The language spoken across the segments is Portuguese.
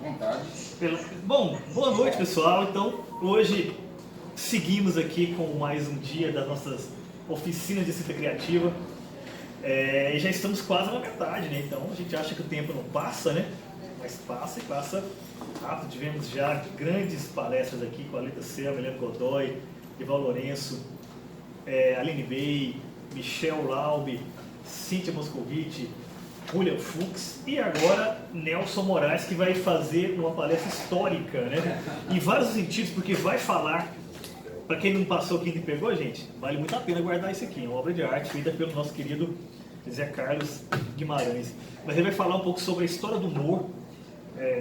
vontade. Bom, boa noite, pessoal. Então, hoje seguimos aqui com mais um dia das nossas oficinas de escrita criativa. E já estamos quase na metade, né? Então, a gente acha que o tempo não passa, né? Mas passa e passa rápido. Tivemos já grandes palestras aqui com a Alita Selma, Helena Godoy, Ival Lourenço, Aline Bey, Michel Laube, Cíntia Moscovici, Julian Fuchs e agora Nelson Moraes, que vai fazer uma palestra histórica, né? Em vários sentidos, porque vai falar, para quem não passou aqui e pegou, gente, vale muito a pena guardar isso aqui, é uma obra de arte feita pelo nosso querido Zé Carlos Guimarães. Mas ele vai falar um pouco sobre a história do humor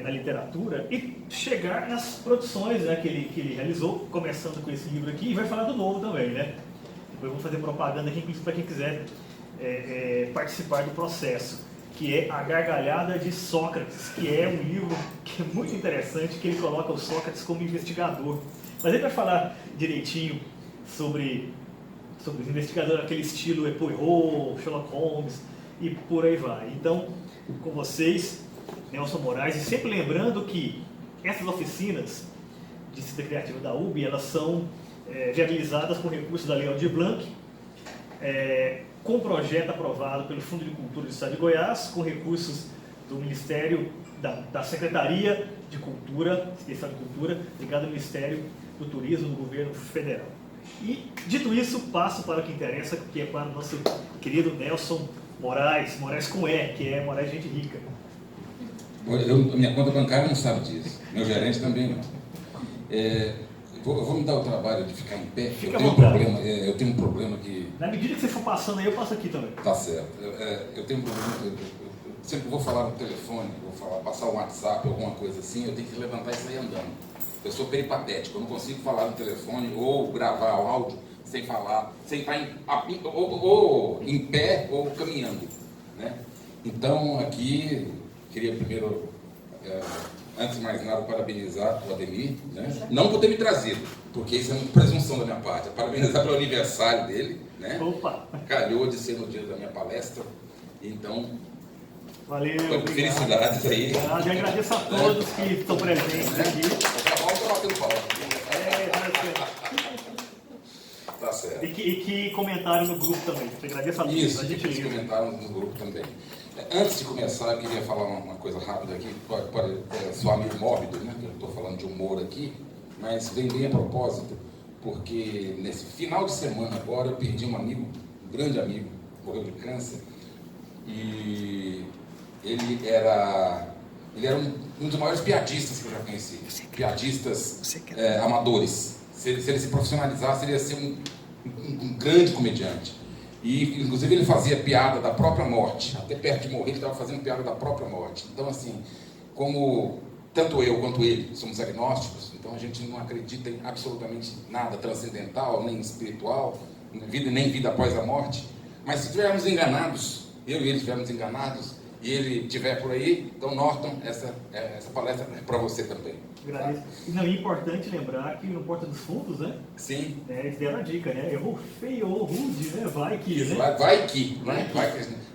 na literatura e chegar nas produções, né, que ele realizou, começando com esse livro aqui, e vai falar do novo também, né? Depois vou fazer propaganda aqui para quem quiser participar do processo, que é A Gargalhada de Sócrates, que é um livro que é muito interessante, que ele coloca o Sócrates como investigador. Mas ele vai falar direitinho sobre os investigadores, aquele estilo Poirot, Sherlock Holmes e por aí vai. Então, com vocês, Nelson Moraes, e sempre lembrando que essas oficinas de escrita criativa da UB, elas são viabilizadas com recursos da Lei Aldir Blanc, com projeto aprovado pelo Fundo de Cultura do Estado de Goiás, com recursos do Ministério, da Secretaria de Cultura, Especial de Cultura, ligado ao Ministério do Turismo do Governo Federal. E, dito isso, passo para o que interessa, que é para o nosso querido Nelson Moraes, Moraes com E, que é Moraes Gente Rica. Minha conta bancária não sabe disso, meu gerente também não. Eu vou me dar o trabalho de ficar em pé. Eu tenho um problema que... Na medida que você for passando aí, eu passo aqui também. Tá certo. Eu tenho um problema, eu sempre vou falar no telefone, passar um WhatsApp, alguma coisa assim, eu tenho que levantar e sair andando. Eu sou peripatético, eu não consigo falar no telefone ou gravar o áudio sem falar, sem estar ou em pé ou caminhando, né? Então, aqui, queria primeiro... antes de mais nada, parabenizar o Ademir, né? Não por ter me trazido, porque isso é uma presunção da minha parte. Parabenizar pelo aniversário dele, né? Opa! Calhou de ser no dia da minha palestra, então... Valeu! Felicidades aí! Obrigado, e agradeço a todos que estão presentes aqui. Tá bom, tô batendo palma. Tá certo. E que comentaram no grupo também. Agradeço a todos. Isso, a gente eles comentaram no grupo também. Antes de começar, eu queria falar uma coisa rápida aqui, pode soar meio mórbido, né? Eu estou falando de humor aqui, mas vem bem a propósito, porque nesse final de semana agora eu perdi um amigo, um grande amigo, morreu de câncer, e ele era um dos maiores piadistas que eu já conheci, piadistas amadores. Se ele se profissionalizasse, ele ia ser um grande comediante. E, inclusive, ele fazia piada da própria morte. Até perto de morrer, ele estava fazendo piada da própria morte. Então, assim, como tanto eu quanto ele somos agnósticos, então a gente não acredita em absolutamente nada transcendental, nem espiritual, nem vida após a morte. Mas se estivermos enganados, eu e ele estivermos enganados, e ele estiver por aí, então, Norton, essa palestra é para você também. Agradeço. Não, é importante lembrar que no Porta dos Fundos, né? Sim. Eles deram a dica, né? Errou feio ou rude, né? Vai que, né? Vai que, né?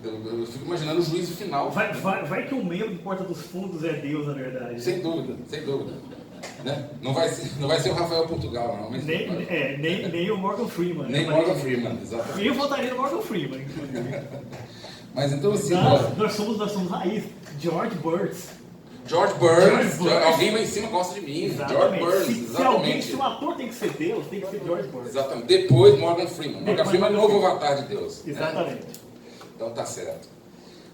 Eu fico imaginando o juízo final. Vai que o membro do Porta dos Fundos é Deus, na verdade. Sem dúvida, sem dúvida. Né? Não vai ser o Rafael Portugal, não. Mas nem o Morgan Freeman. Nem o Morgan Freeman, exatamente. Eu votaria no Morgan Freeman, inclusive. Mas então assim... Nós somos raiz. George Burns. Alguém lá em cima gosta de mim. Exatamente. George Burns, exatamente. Se o ator tem que ser Deus, tem que ser George Burns. Exatamente. Depois Morgan Freeman. Morgan Freeman é o novo avatar de Deus. Exatamente. Né? Então tá certo.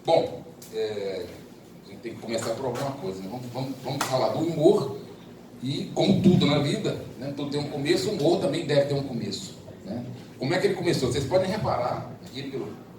Bom, a gente tem que começar por alguma coisa. Né? Vamos falar do humor e, como tudo na vida, né? Tudo tem um começo, o humor também deve ter um começo. Né? Como é que ele começou? Vocês podem reparar aqui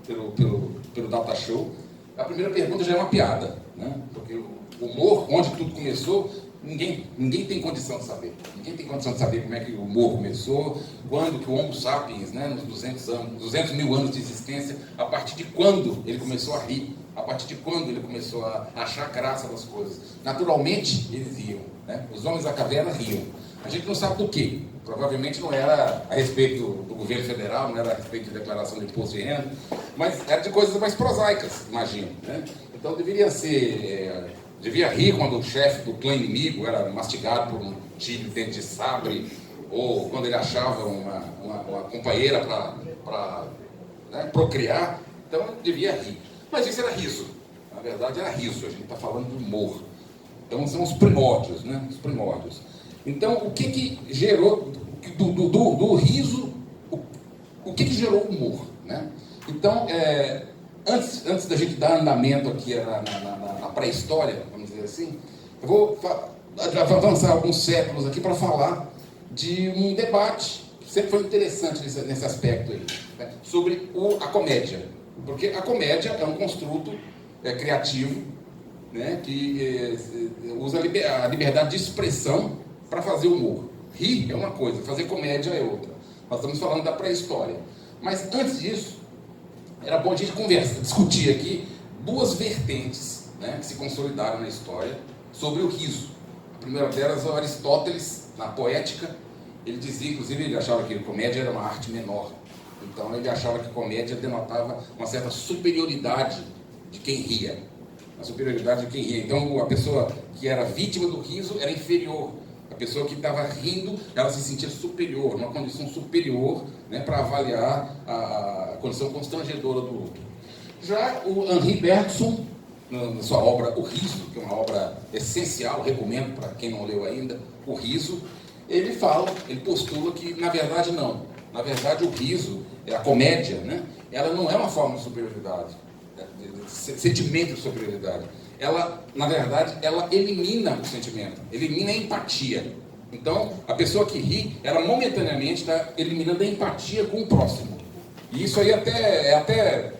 pelo Data Show, a primeira pergunta já é uma piada, né? Porque o humor, onde tudo começou, ninguém tem condição de saber. Ninguém tem condição de saber como é que o humor começou, quando que o Homo sapiens, né, nos 200 mil anos de existência, a partir de quando ele começou a rir, a partir de quando ele começou a achar graça das coisas. Naturalmente, eles riam, né? Os homens da caverna riam. A gente não sabe do quê. Provavelmente não era a respeito do governo federal, não era a respeito de declaração de imposto de renda, mas era de coisas mais prosaicas, imagino, né? Então deveria ser devia rir quando o chefe do clã inimigo era mastigado por um tigre de dente de sabre, ou quando ele achava uma companheira para procriar. Então ele devia rir. Mas isso era riso. Na verdade era riso, a gente está falando de humor. Então são os primórdios, né? Os primórdios. Então o que gerou do riso, o que gerou o humor, né? Então, antes da gente dar andamento aqui na pré-história, vamos dizer assim, eu vou avançar alguns séculos aqui para falar de um debate que sempre foi interessante nesse aspecto aí, né? Sobre a comédia. Porque a comédia é um construto criativo, né? Que usa a liberdade de expressão para fazer humor. Rir é uma coisa, fazer comédia é outra. Nós estamos falando da pré-história. Mas antes disso, era bom a gente discutir aqui duas vertentes, né, que se consolidaram na história sobre o riso. A primeira delas é o Aristóteles, na Poética. Ele dizia, inclusive, ele achava que a comédia era uma arte menor. Então ele achava que a comédia denotava uma certa superioridade de quem ria. A superioridade de quem ria. Então a pessoa que era vítima do riso era inferior. A pessoa que estava rindo, ela se sentia superior, uma condição superior, né, para avaliar a condição constrangedora do outro. Já o Henri Bergson, na sua obra O Riso, que é uma obra essencial, recomendo para quem não leu ainda, O Riso, ele postula que, na verdade, não. Na verdade, o riso, a comédia, né, ela não é uma forma de superioridade, de sentimento de superioridade. Ela, na verdade, ela elimina o sentimento, elimina a empatia. Então, a pessoa que ri, ela momentaneamente está eliminando a empatia com o próximo. E isso aí até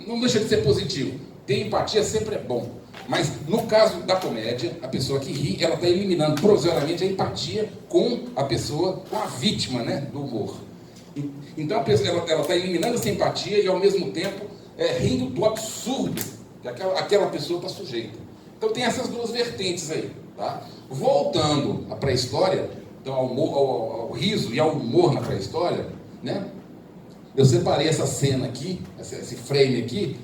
não deixa de ser positivo. Ter empatia sempre é bom. Mas, no caso da comédia, a pessoa que ri, ela está eliminando provisoriamente a empatia com a pessoa, com a vítima, né, do humor. Então, a pessoa ela está eliminando essa empatia e, ao mesmo tempo, rindo do absurdo que aquela pessoa está sujeita. Então tem essas duas vertentes aí, tá? Voltando à pré-história, então ao riso e ao humor na pré-história, né? Eu separei essa cena aqui, esse frame aqui,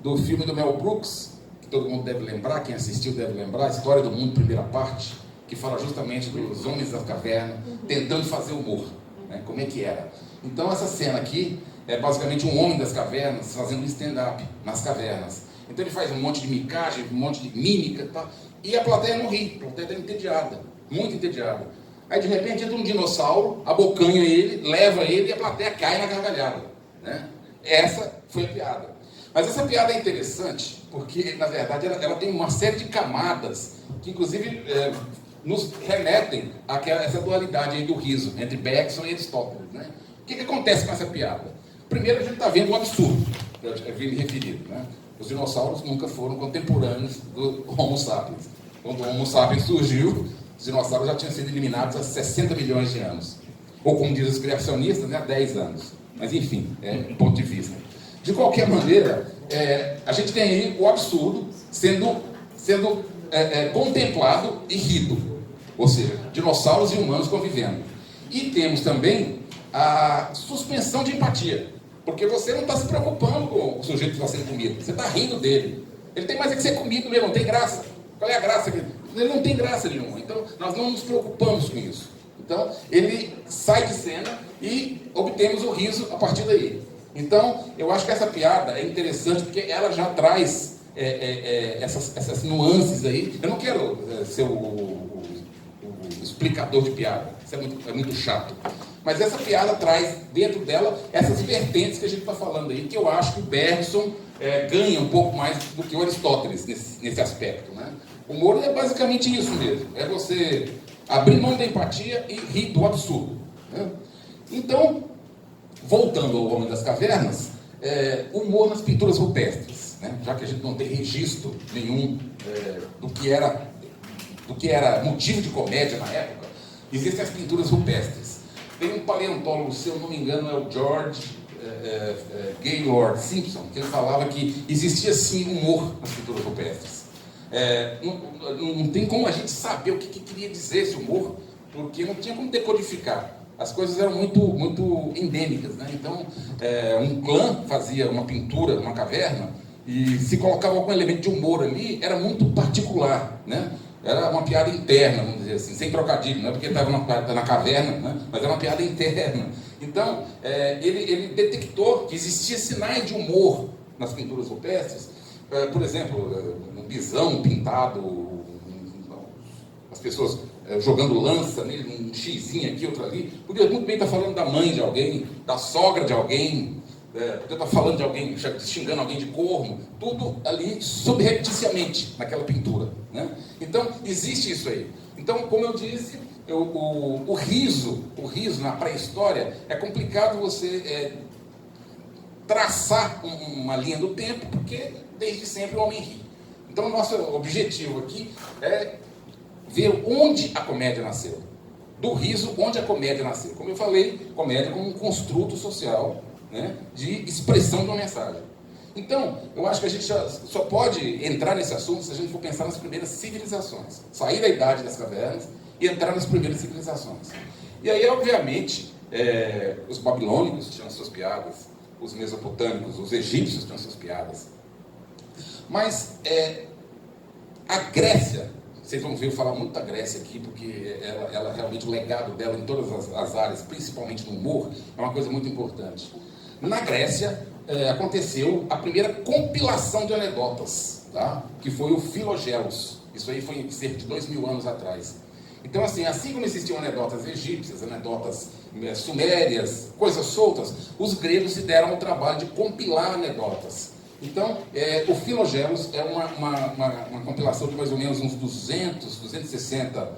do filme do Mel Brooks, que todo mundo deve lembrar, quem assistiu deve lembrar, a História do Mundo, primeira parte, que fala justamente dos homens da caverna tentando fazer humor, né? Como é que era. Então essa cena aqui é basicamente um homem das cavernas fazendo stand-up nas cavernas. Então ele faz um monte de micagem, um monte de mímica, tá? E a plateia não ri, a plateia está entediada, muito entediada. Aí de repente entra um dinossauro, abocanha ele, leva ele e a plateia cai na gargalhada, né? Essa foi a piada. Mas essa piada é interessante porque, na verdade, ela tem uma série de camadas que, inclusive, nos remetem a essa dualidade aí do riso entre Bergson e Aristóteles, né? O que acontece com essa piada? Primeiro, a gente está vendo um absurdo, que eu havia me referido, né? Os dinossauros nunca foram contemporâneos do Homo sapiens. Quando o Homo sapiens surgiu, os dinossauros já tinham sido eliminados há 60 milhões de anos. Ou, como dizem os criacionistas, há 10 anos. Mas, enfim, ponto de vista. De qualquer maneira, a gente tem aí o absurdo sendo contemplado e rido. Ou seja, dinossauros e humanos convivendo. E temos também a suspensão de empatia. Porque você não está se preocupando com o sujeito que está sendo comido. Você está rindo dele. Ele tem mais é que ser comido mesmo, não tem graça. Qual é a graça? Ele não tem graça nenhuma. Então, nós não nos preocupamos com isso. Então, ele sai de cena e obtemos o riso a partir daí. Então, eu acho que essa piada é interessante porque ela já traz essas nuances aí. Eu não quero ser o explicador de piada. Isso é muito chato. Mas essa piada traz dentro dela essas vertentes que a gente está falando aí, que eu acho que o Bergson ganha um pouco mais do que o Aristóteles nesse aspecto, né? O humor é basicamente isso mesmo. É você abrir mão da empatia e rir do absurdo, né? Então, voltando ao Homem das Cavernas, humor nas pinturas rupestres, né? Já que a gente não tem registro nenhum do que era motivo de comédia na época, existem as pinturas rupestres. Tem um paleontólogo, se eu não me engano, é o George Gaylord Simpson, que ele falava que existia sim humor nas pinturas rupestres. Não tem como a gente saber o que queria dizer esse humor, porque não tinha como decodificar. As coisas eram muito endêmicas, né? Então, um clã fazia uma pintura, uma caverna, e se colocava algum elemento de humor ali, era muito particular, né? Era uma piada interna, vamos dizer assim, sem trocadilho, não é porque estava na caverna, né? Mas era uma piada interna. Então, ele detectou que existia sinais de humor nas pinturas rupestres. Por exemplo, um bisão pintado, as pessoas jogando lança nele, um xizinho aqui, outro ali. Podia muito bem estar falando da mãe de alguém, da sogra de alguém, podia estar falando de alguém, xingando alguém de corno, tudo ali subrepticiamente naquela pintura, né? Então, existe isso aí. Então, como eu disse, o riso na pré-história, é complicado você traçar uma linha do tempo, porque desde sempre o homem ri. Então, o nosso objetivo aqui é ver onde a comédia nasceu. Do riso, onde a comédia nasceu. Como eu falei, comédia como um construto social, né, de expressão de uma mensagem. Então, eu acho que a gente só pode entrar nesse assunto se a gente for pensar nas primeiras civilizações. Sair da idade das cavernas e entrar nas primeiras civilizações. E aí, obviamente, os babilônicos tinham suas piadas, os mesopotâmicos, os egípcios tinham suas piadas. Mas a Grécia, vocês vão ver eu falar muito da Grécia aqui, porque ela realmente, o legado dela em todas as áreas, principalmente no humor, é uma coisa muito importante. Na Grécia, aconteceu a primeira compilação de anedotas, tá? Que foi o Filogelos. Isso aí foi cerca de 2000 anos atrás. Então, assim como existiam anedotas egípcias, anedotas sumérias, coisas soltas, os gregos se deram ao trabalho de compilar anedotas. Então, o Filogelos é uma compilação de mais ou menos uns 260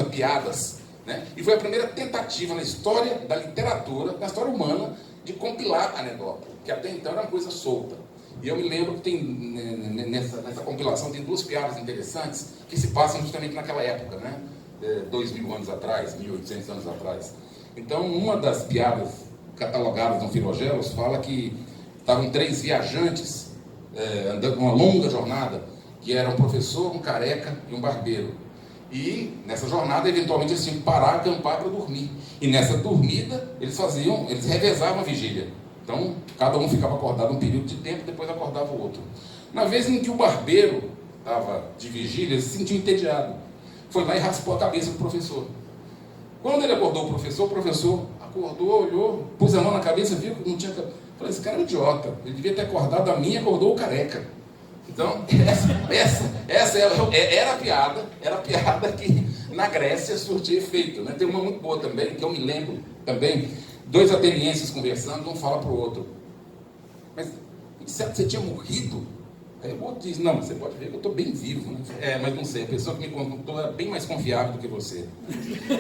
piadas, né? E foi a primeira tentativa na história da literatura, na história humana, de compilar anedota, que até então era uma coisa solta. E eu me lembro que tem, nessa compilação, tem duas piadas interessantes que se passam justamente naquela época, né? 2000 anos atrás, 1800 anos atrás. Então, uma das piadas catalogadas no Filogelos fala que estavam 3 viajantes andando uma longa jornada, que era um professor, um careca e um barbeiro. E nessa jornada, eventualmente, eles tinham que parar, acampar para dormir. E nessa dormida, eles revezavam a vigília. Então, cada um ficava acordado um período de tempo, depois acordava o outro. Na vez em que o barbeiro estava de vigília, ele se sentiu entediado. Foi lá e raspou a cabeça do professor. Quando ele acordou o professor acordou, olhou, pôs a mão na cabeça, viu que não tinha... Falei, esse cara é um idiota, ele devia ter acordado a mim e acordou o careca. Então, essa era a piada que na Grécia surtia efeito, né? Tem uma muito boa também, que eu me lembro também, 2 atenienses conversando, um fala para o outro, mas você tinha morrido? Aí o outro diz, não, você pode ver que eu estou bem vivo, né? Mas não sei, a pessoa que me contou é bem mais confiável do que você.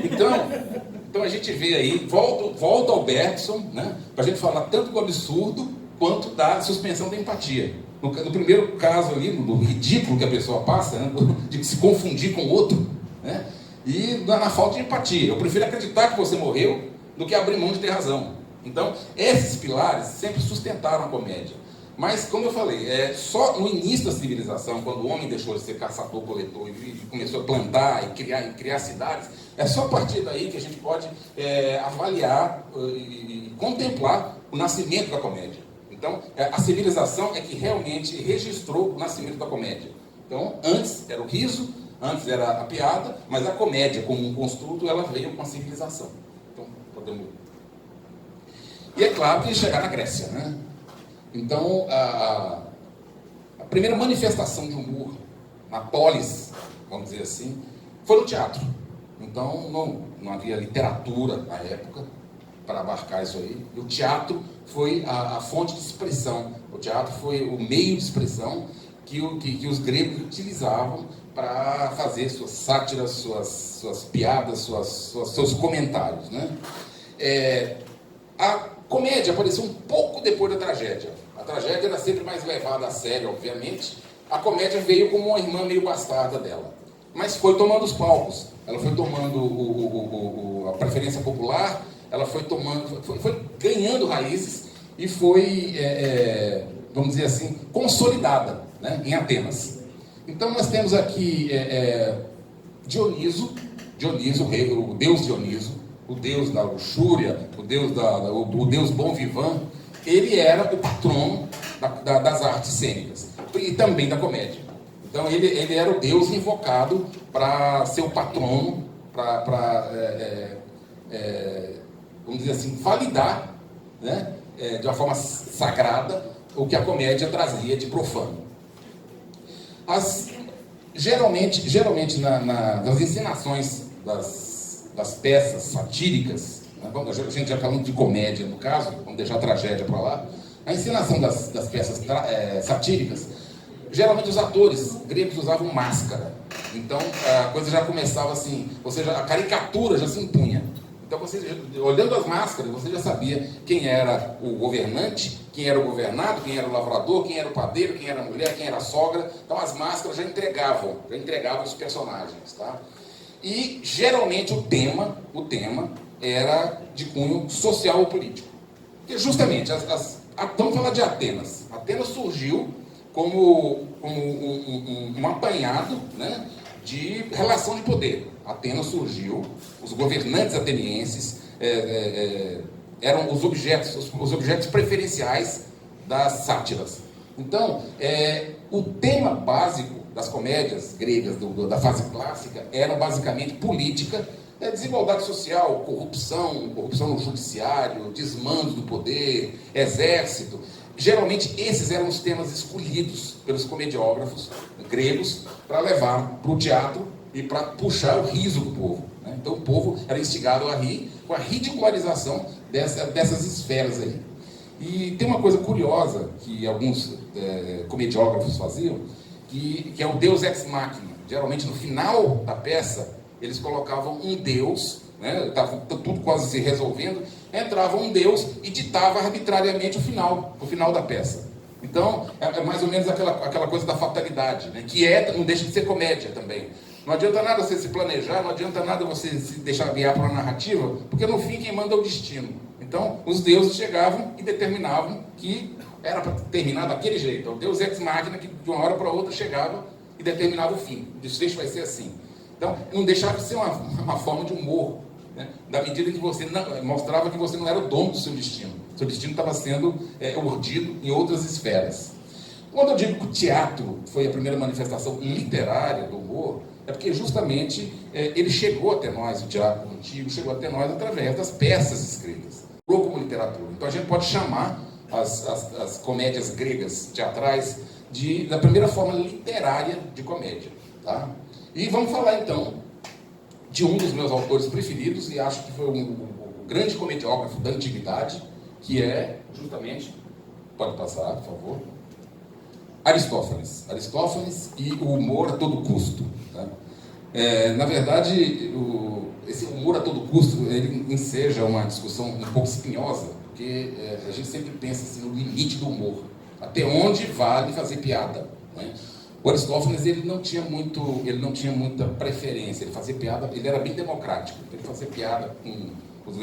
Então a gente vê aí, volta ao Bergson, né? Para a gente falar tanto do absurdo quanto da suspensão da empatia. No primeiro caso ali, no ridículo que a pessoa passa, né? De se confundir com o outro, né? E na falta de empatia. Eu prefiro acreditar que você morreu do que abrir mão de ter razão. Então, esses pilares sempre sustentaram a comédia. Mas, como eu falei, só no início da civilização, quando o homem deixou de ser caçador-coletor e começou a plantar e criar cidades, é só a partir daí que a gente pode avaliar e contemplar o nascimento da comédia. Então, a civilização é que realmente registrou o nascimento da comédia. Então, antes era o riso, antes era a piada, mas a comédia, como um construto, ela veio com a civilização. Então, podemos... E é claro que chegar na Grécia, né? Então, a primeira manifestação de humor na polis, vamos dizer assim, foi no teatro. Então, não havia literatura na época para abarcar isso aí. E o teatro foi a fonte de expressão. O teatro foi o meio de expressão que os gregos utilizavam para fazer suas sátiras, suas piadas, seus comentários, né? A comédia apareceu um pouco depois da tragédia. A tragédia era sempre mais levada a sério, obviamente. A comédia veio como uma irmã meio bastarda dela. Mas foi tomando os palcos. Ela foi tomando a preferência popular, ela foi ganhando raízes e foi, vamos dizer assim, consolidada, né, em Atenas. Então nós temos aqui Dioniso, o deus Dioniso, o deus da luxúria, o deus bom vivant. Ele era o patrono das artes cênicas e também da comédia. Então ele era o deus invocado para ser o patrono, vamos dizer assim, validar, né, de uma forma sagrada o que a comédia trazia de profano. Geralmente nas encenações das peças satíricas, né, a gente já falando de comédia no caso, vamos deixar a tragédia para lá, a encenação das peças satíricas, geralmente os atores gregos usavam máscara. Então a coisa já começava assim, ou seja, a caricatura já se impunha. Então, olhando as máscaras, você já sabia quem era o governante, quem era o governado, quem era o lavrador, quem era o padeiro, quem era a mulher, quem era a sogra. Então, as máscaras já entregavam os personagens. Tá? E, geralmente, o tema era de cunho social ou político. Porque, justamente, vamos falar de Atenas. Atenas surgiu como um apanhado, né, de relação de poder. Atenas surgiu, os governantes atenienses eram os objetos preferenciais das sátiras. Então, o tema básico das comédias gregas da fase clássica era basicamente política, desigualdade social, corrupção no judiciário, desmando do poder, exército. Geralmente, esses eram os temas escolhidos pelos comediógrafos gregos para levar para o teatro e para puxar o riso do povo. Né? Então, o povo era instigado a rir com a ridicularização dessas esferas aí. E tem uma coisa curiosa que alguns comediógrafos faziam, que é o deus ex machina. Geralmente, no final da peça, eles colocavam um deus, né? Estava tudo quase se resolvendo, entrava um deus e ditava arbitrariamente o final da peça. Então, é mais ou menos aquela coisa da fatalidade, né? Que não deixa de ser comédia também. Não adianta nada você se planejar, não adianta nada você se deixar guiar para a narrativa, porque no fim quem manda é o destino. Então, os deuses chegavam e determinavam que era para terminar daquele jeito. O deus ex machina que de uma hora para outra chegava e determinava o fim. O desfecho vai ser assim. Então, não deixava de ser uma forma de humor, né? Da medida que você mostrava que você não era o dono do seu destino. Seu destino estava sendo urdido em outras esferas. Quando eu digo que o teatro foi a primeira manifestação literária do humor, é porque justamente ele chegou até nós, o teatro antigo chegou até nós através das peças escritas, como literatura. Então a gente pode chamar as comédias gregas teatrais da primeira forma literária de comédia. Tá? E vamos falar então de um dos meus autores preferidos, e acho que foi o grande comediógrafo da antiguidade, que é justamente, pode passar, por favor, Aristófanes. Aristófanes e o humor a todo custo. Tá? Na verdade, esse humor a todo custo, ele enseja uma discussão um pouco espinhosa, porque a gente sempre pensa assim, no limite do humor, até onde vale fazer piada, né? O Aristófanes ele não tinha muita preferência, ele era bem democrático, ele fazia piada com os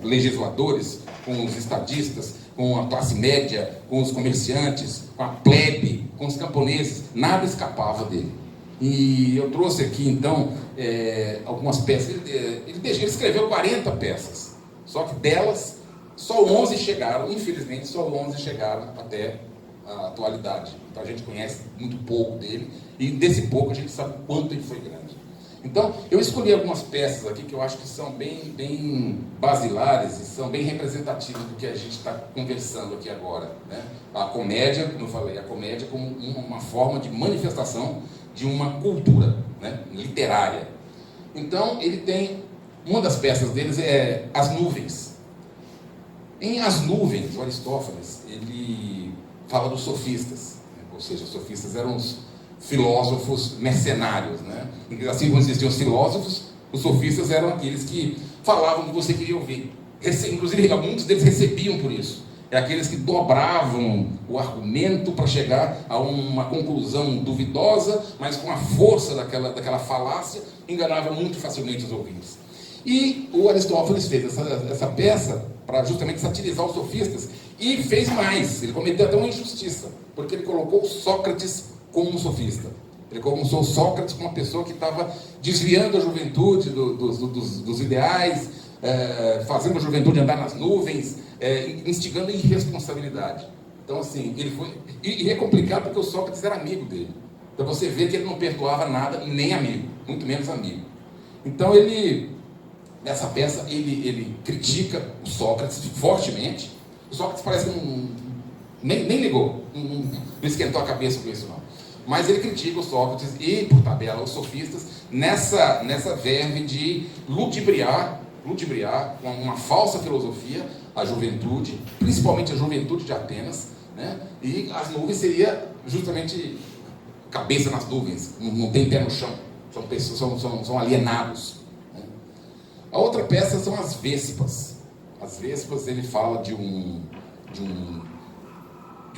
legisladores, com os estadistas, com a classe média, com os comerciantes, com a plebe, com os camponeses, nada escapava dele. E eu trouxe aqui então algumas peças, ele escreveu 40 peças, só que delas só 11 chegaram, infelizmente só 11 chegaram até a atualidade. Então a gente conhece muito pouco dele, e desse pouco a gente sabe o quanto ele foi grande. Então eu escolhi algumas peças aqui que eu acho que são bem basilares e são bem representativas do que a gente está conversando aqui agora, né? A comédia, como eu falei, a comédia como uma forma de manifestação de uma cultura, né, literária. Então ele tem, uma das peças deles é As Nuvens. Em As Nuvens, o Aristófanes, ele fala dos sofistas, né? Ou seja, os sofistas eram os filósofos mercenários, né? Assim como existiam os filósofos, os sofistas eram aqueles que falavam o que você queria ouvir. Inclusive, muitos deles recebiam por isso. É aqueles que dobravam o argumento para chegar a uma conclusão duvidosa, mas com a força daquela falácia, enganava muito facilmente os ouvintes. E o Aristófanes fez essa peça para justamente satirizar os sofistas, e fez mais, ele cometeu até uma injustiça, porque ele colocou Sócrates como um sofista. Ele começou Sócrates como uma pessoa que estava desviando a juventude dos ideais, fazendo a juventude andar nas nuvens, instigando a irresponsabilidade. Então, assim, ele foi... E é complicado porque o Sócrates era amigo dele. Então você vê que ele não perdoava nada, nem amigo, muito menos amigo. Então nessa peça, ele critica o Sócrates fortemente. O Sócrates parece que nem ligou, não esquentou a cabeça com isso não. Mas ele critica o Sócrates e, por tabela, os sofistas, nessa verve de ludibriar com uma falsa filosofia a juventude, principalmente a juventude de Atenas, né? E as nuvens seria justamente cabeça nas nuvens, não tem pé no chão, são pessoas, são alienados, né? A outra peça são as Vespas. As Vespas, ele fala de uma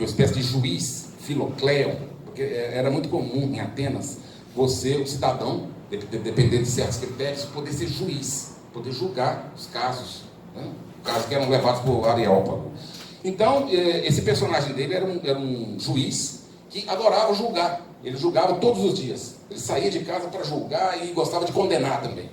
espécie de juiz, Filocleion, porque era muito comum em Atenas o cidadão, dependendo de certos critérios, poder ser juiz, poder julgar os casos, né? Casos que eram levados por Areópago. Então, esse personagem dele era um juiz que adorava julgar. Ele julgava todos os dias. Ele saía de casa para julgar e gostava de condenar também.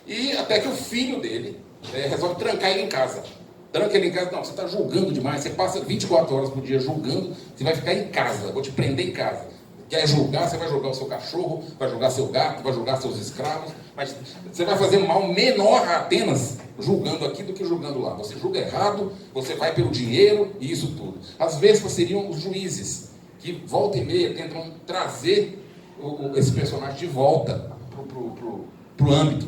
E até que o filho dele resolve trancar ele em casa. Tranca ele em casa, não, você está julgando demais, você passa 24 horas por dia julgando, você vai ficar em casa, vou te prender em casa. Quer julgar, você vai julgar o seu cachorro, vai julgar seu gato, vai julgar seus escravos, mas você vai fazer um mal menor a Atenas julgando aqui do que julgando lá. Você julga errado, você vai pelo dinheiro e isso tudo. Às vezes seriam os juízes, que volta e meia tentam trazer esse personagem de volta para o âmbito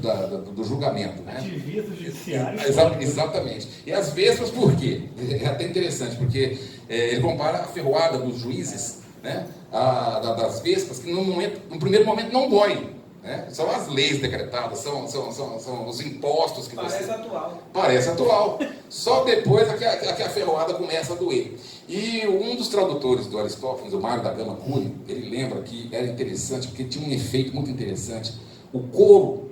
do julgamento, né? Ativistas judiciários. Exatamente. E as vespas, por quê? É até interessante, porque ele compara a ferroada dos juízes, né, das vespas, que no primeiro momento não dói, né? São as leis decretadas, são os impostos que Parece atual. Parece atual. Só depois é que a ferroada começa a doer. E um dos tradutores do Aristófanes, o Mário da Gama Curi, ele lembra que era interessante, porque tinha um efeito muito interessante. O coro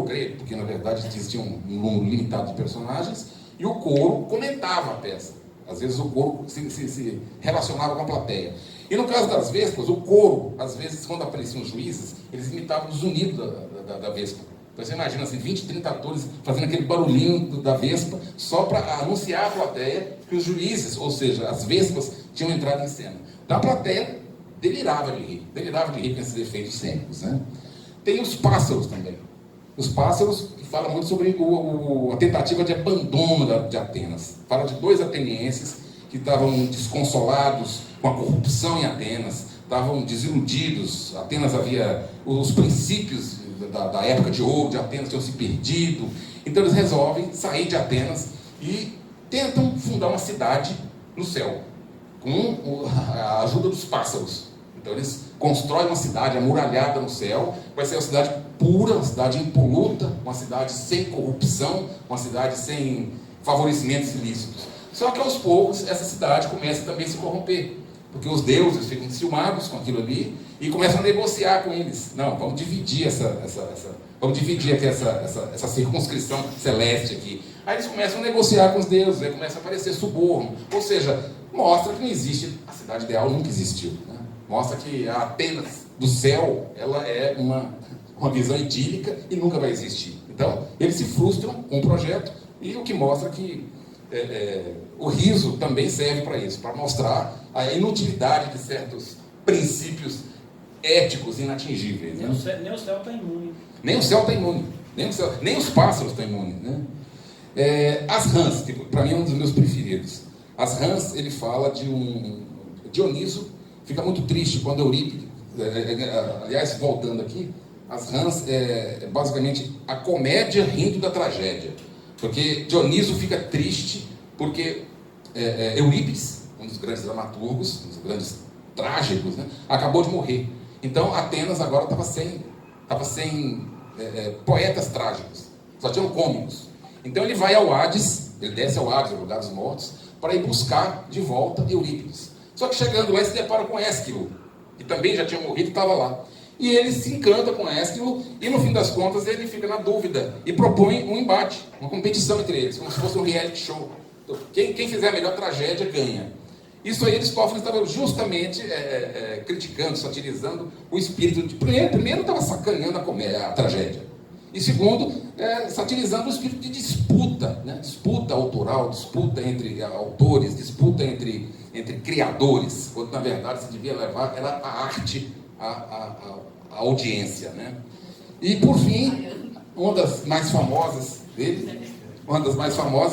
grego, porque na verdade existia um número limitado de personagens, e o coro comentava a peça. Às vezes o coro se relacionava com a plateia. E no caso das vespas, o coro, às vezes, quando apareciam os juízes, eles imitavam os zunidos da vespa. Então você imagina assim, 20, 30 atores fazendo aquele barulhinho da vespa, só para anunciar à plateia que os juízes, ou seja, as vespas, tinham entrado em cena. Então a plateia delirava de rir com esses efeitos cênicos, né? Tem os pássaros também. Os pássaros fala muito sobre a tentativa de abandono de Atenas. Fala de 2 atenienses que estavam desconsolados com a corrupção em Atenas, estavam desiludidos. Atenas havia... Os princípios da época de ouro de Atenas tinham se perdido. Então eles resolvem sair de Atenas e tentam fundar uma cidade no céu, com a ajuda dos pássaros. Então eles constroem uma cidade amuralhada no céu, vai ser uma cidade pura, uma cidade impoluta, uma cidade sem corrupção, uma cidade sem favorecimentos ilícitos. Só que aos poucos essa cidade começa também a se corromper, porque os deuses ficam enciumados com aquilo ali e começam a negociar com eles. Não, vamos dividir essa circunscrição celeste aqui. Aí eles começam a negociar com os deuses, aí começa a aparecer suborno, ou seja, mostra que não existe, a cidade ideal nunca existiu, né? Mostra que a Atenas do céu, ela é uma visão idílica e nunca vai existir. Então, eles se frustram com o projeto, e o que mostra que o riso também serve para isso, para mostrar a inutilidade de certos princípios éticos inatingíveis. Nem o céu está imune. Nem o céu está imune. Nem os pássaros estão imunes, né? As rãs, que para mim é um dos meus preferidos. As rãs, ele fala de um... Dioniso fica muito triste quando Eurípides... aliás, voltando aqui, as rãs é basicamente a comédia rindo da tragédia. Porque Dioniso fica triste porque Eurípides, um dos grandes dramaturgos, um dos grandes trágicos, né, acabou de morrer. Então Atenas agora estava sem poetas trágicos, só tinham cômicos. Então ele vai ao Hades, ele desce ao Hades, o lugar dos mortos, para ir buscar de volta Eurípides. Só que chegando lá, ele se depara com Ésquilo, que também já tinha morrido e estava lá. E ele se encanta com Ésquilo, e no fim das contas ele fica na dúvida e propõe um embate, uma competição entre eles, como se fosse um reality show. Então, quem fizer a melhor tragédia ganha. Isso aí Aristófanes estava justamente criticando, satirizando o espírito de... Primeiro estava sacaneando a tragédia. E segundo, satirizando o espírito de disputa, né? Disputa autoral, disputa entre autores, disputa entre criadores, quando na verdade se devia levar era a arte, a audiência, né? E por fim, uma das mais famosas dele,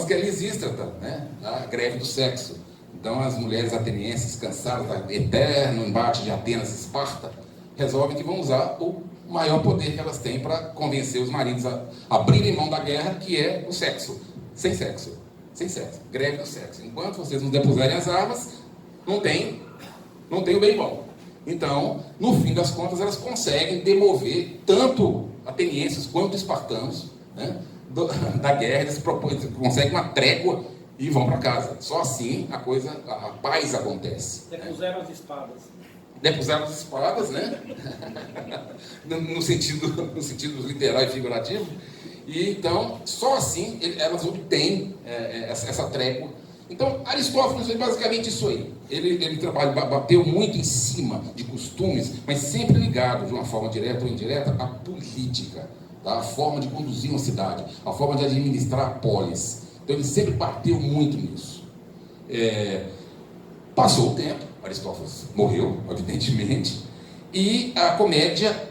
que é Lisístrata, né? A greve do sexo. Então as mulheres atenienses, cansadas do eterno embate de Atenas e Esparta, resolvem que vão usar o maior poder que elas têm para convencer os maridos a abrirem mão da guerra, que é o sexo. Sem sexo. Greve do sexo. Enquanto vocês não depuserem as armas, não tem o bem bom. Então, no fim das contas, elas conseguem demover tanto atenienses quanto espartanos, né, da guerra. Eles conseguem uma trégua e vão para casa. Só assim a paz acontece. Depuseram as espadas. Depuseram as espadas, né? no sentido literal e figurativo. E então, só assim elas obtêm essa trégua. Então, Aristófanes foi basicamente isso aí. Ele bateu muito em cima de costumes, mas sempre ligado, de uma forma direta ou indireta, à política, tá? A forma de conduzir uma cidade, a forma de administrar a polis. Então, ele sempre bateu muito nisso. Passou o tempo, Aristófanes morreu, evidentemente, e a comédia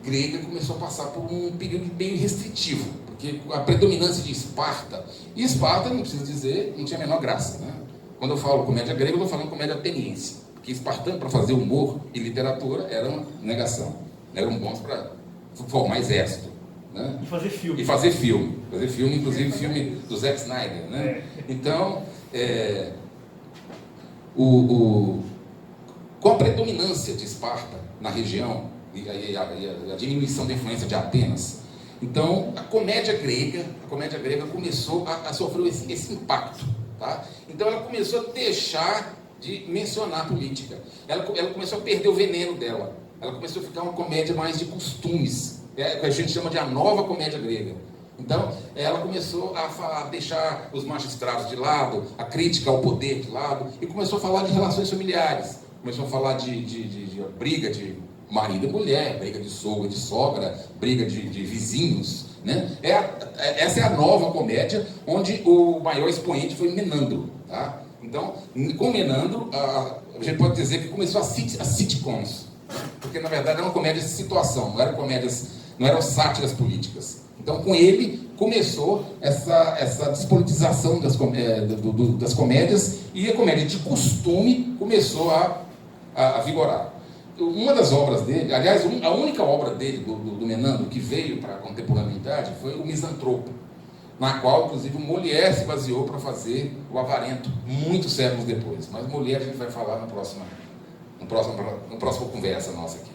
grega começou a passar por um período meio restritivo, porque a predominância de Esparta, e Esparta, não preciso dizer, não tinha a menor graça, né? Quando eu falo comédia grega, eu estou falando comédia ateniense, porque espartano, para fazer humor e literatura, era uma negação, eram bons para formar exército, né? E fazer filme. Fazer filme, inclusive filme do Zack Snyder, né? Então, com a predominância de Esparta na região e a diminuição da influência de Atenas, então a comédia grega começou a sofrer esse impacto, tá? Então ela começou a deixar de mencionar a política, ela começou a perder o veneno dela, ela começou a ficar uma comédia mais de costumes, que a gente chama de a nova comédia grega. Então, ela começou a deixar os magistrados de lado, a crítica ao poder de lado, e começou a falar de relações familiares, começou a falar de briga de marido e mulher, briga de sogro e de sogra, briga de vizinhos, né? Essa é a nova comédia, onde o maior expoente foi Menandro, tá? Então, com Menandro, a gente pode dizer que começou as sitcoms, porque na verdade era uma comédia de situação, não eram sátiras políticas. Então, com ele, começou essa despolitização das comédias, e a comédia de costume começou a vigorar. Uma das obras dele, aliás, a única obra dele, do Menandro, que veio para a contemporaneidade, foi o Misantropo, na qual, inclusive, o Molière se baseou para fazer o Avarento, muitos séculos depois. Mas Molière a gente vai falar na próxima conversa nossa aqui.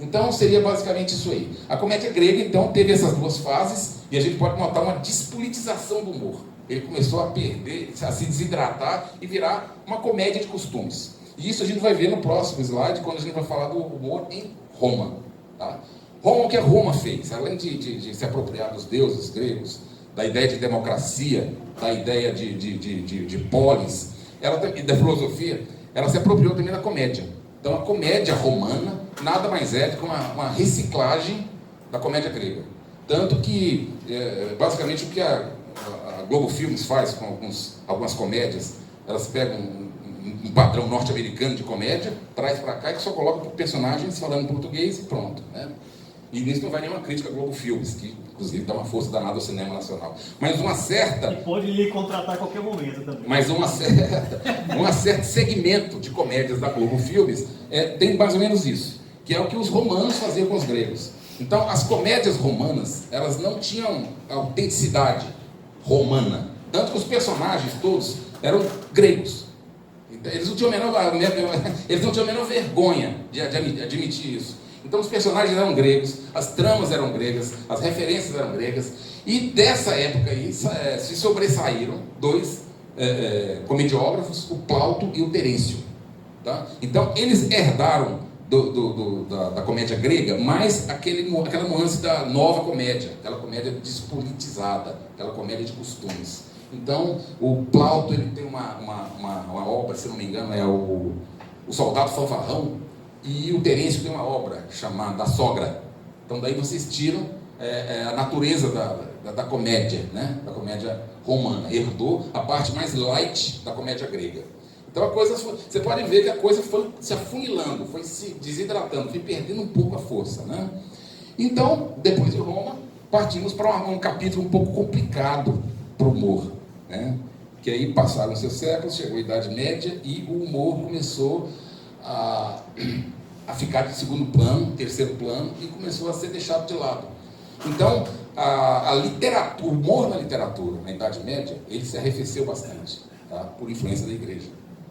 Então, seria basicamente isso aí. A comédia grega, então, teve essas duas fases, e a gente pode notar uma despolitização do humor. Ele começou a perder, a se desidratar e virar uma comédia de costumes. E isso a gente vai ver no próximo slide, quando a gente vai falar do humor em Roma. Tá? Roma, o que a Roma fez? Além de se apropriar dos deuses gregos, da ideia de democracia, da ideia de polis, e da filosofia, ela se apropriou também da comédia. Então, a comédia romana nada mais é do que uma reciclagem da comédia grega. Tanto que, basicamente, o que a Globo Filmes faz com algumas comédias, elas pegam um padrão norte-americano de comédia, traz para cá e só coloca personagens falando português e pronto, né? E nisso não vai nenhuma crítica a Globo Filmes, que inclusive dá uma força danada ao cinema nacional. Mas uma certa... E pode lhe contratar a qualquer momento também. Mas um certo segmento de comédias da Globo Filmes tem mais ou menos isso, que é o que os romanos faziam com os gregos. Então, as comédias romanas, elas não tinham autenticidade romana. Tanto que os personagens todos eram gregos. Eles não tinham a menor vergonha de admitir isso. Então os personagens eram gregos, as tramas eram gregas, as referências eram gregas, e dessa época aí se sobressaíram dois comediógrafos, o Plauto e o Terêncio. Tá? Então eles herdaram da comédia grega, mas aquela nuance da nova comédia, aquela comédia despolitizada, aquela comédia de costumes. Então o Plauto ele tem uma obra, se não me engano, é o Soldado Fanfarrão, e o Terêncio tem uma obra chamada A Sogra. Então daí vocês tiram a natureza da comédia, né? Da comédia romana. Herdou a parte mais light da comédia grega. Então você pode ver que a coisa foi se afunilando, foi se desidratando, foi perdendo um pouco a força, né? Então, depois de Roma, partimos para um capítulo um pouco complicado para o humor, né? Que aí passaram seus séculos, chegou a Idade Média e o humor começou a ficar de segundo plano, terceiro plano, e começou a ser deixado de lado. Então, a literatura, o humor na literatura, na Idade Média, ele se arrefeceu bastante, tá? Por influência da igreja.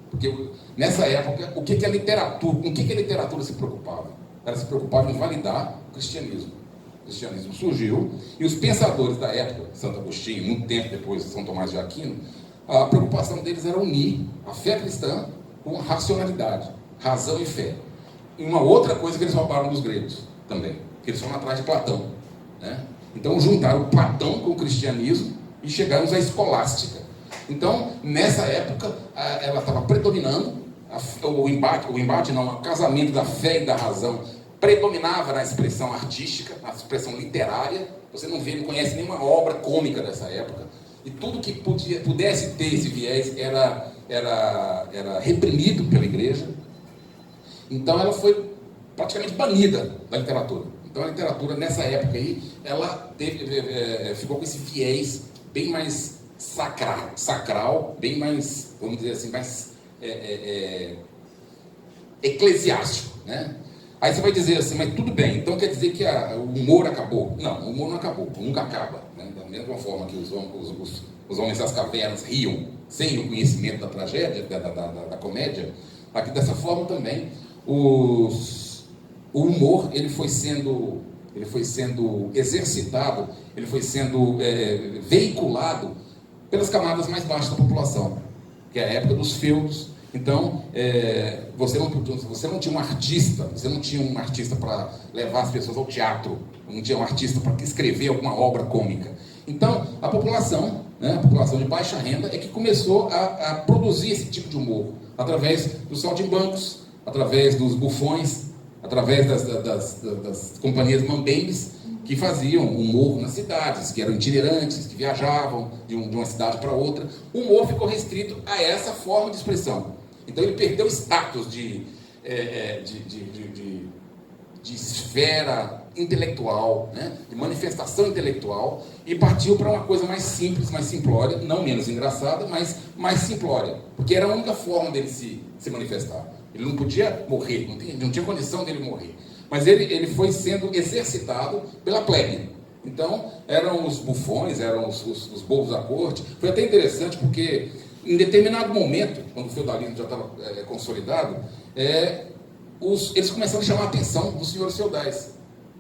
Porque nessa época, com que a literatura se preocupava? Ela se preocupava em validar o cristianismo. O cristianismo surgiu e os pensadores da época, Santo Agostinho, muito tempo depois de São Tomás de Aquino, a preocupação deles era unir a fé cristã com a racionalidade, razão e fé. E uma outra coisa que eles roubaram dos gregos também, que eles foram atrás de Platão, né? Então juntaram Platão com o cristianismo e chegamos à escolástica. Então, nessa época, ela estava predominando, o casamento da fé e da razão predominava na expressão artística, na expressão literária. Você não conhece nenhuma obra cômica dessa época. E tudo que pudesse ter esse viés era reprimido pela igreja. Então, ela foi praticamente banida da literatura. Então, a literatura, nessa época aí, ela ficou com esse viés bem mais sacral, bem mais, vamos dizer assim, mais eclesiástico, né? Aí você vai dizer assim, mas tudo bem, então quer dizer que o humor acabou? Não, o humor não acabou, nunca acaba, né? Da mesma forma que os homens das cavernas riam sem o conhecimento da tragédia, da comédia, aqui dessa forma também o humor ele foi sendo exercitado, ele foi sendo veiculado pelas camadas mais baixas da população, que é a época dos feudos. Então, você não tinha um artista para levar as pessoas ao teatro, não tinha um artista para escrever alguma obra cômica. Então, a população de baixa renda é que começou a produzir esse tipo de humor, através dos saltimbancos, através dos bufões, através das companhias mambembes, que faziam humor nas cidades, que eram itinerantes, que viajavam de uma cidade para outra. O humor ficou restrito a essa forma de expressão. Então ele perdeu o status de esfera intelectual, né? De manifestação intelectual, e partiu para uma coisa mais simples, mais simplória, não menos engraçada, mas mais simplória, porque era a única forma dele se manifestar. Ele não podia morrer, não tinha condição dele morrer. Mas ele foi sendo exercitado pela plebe. Então, eram os bufões, eram os bobos da corte. Foi até interessante porque, em determinado momento, quando o feudalismo já estava consolidado, eles começaram a chamar a atenção dos senhores feudais.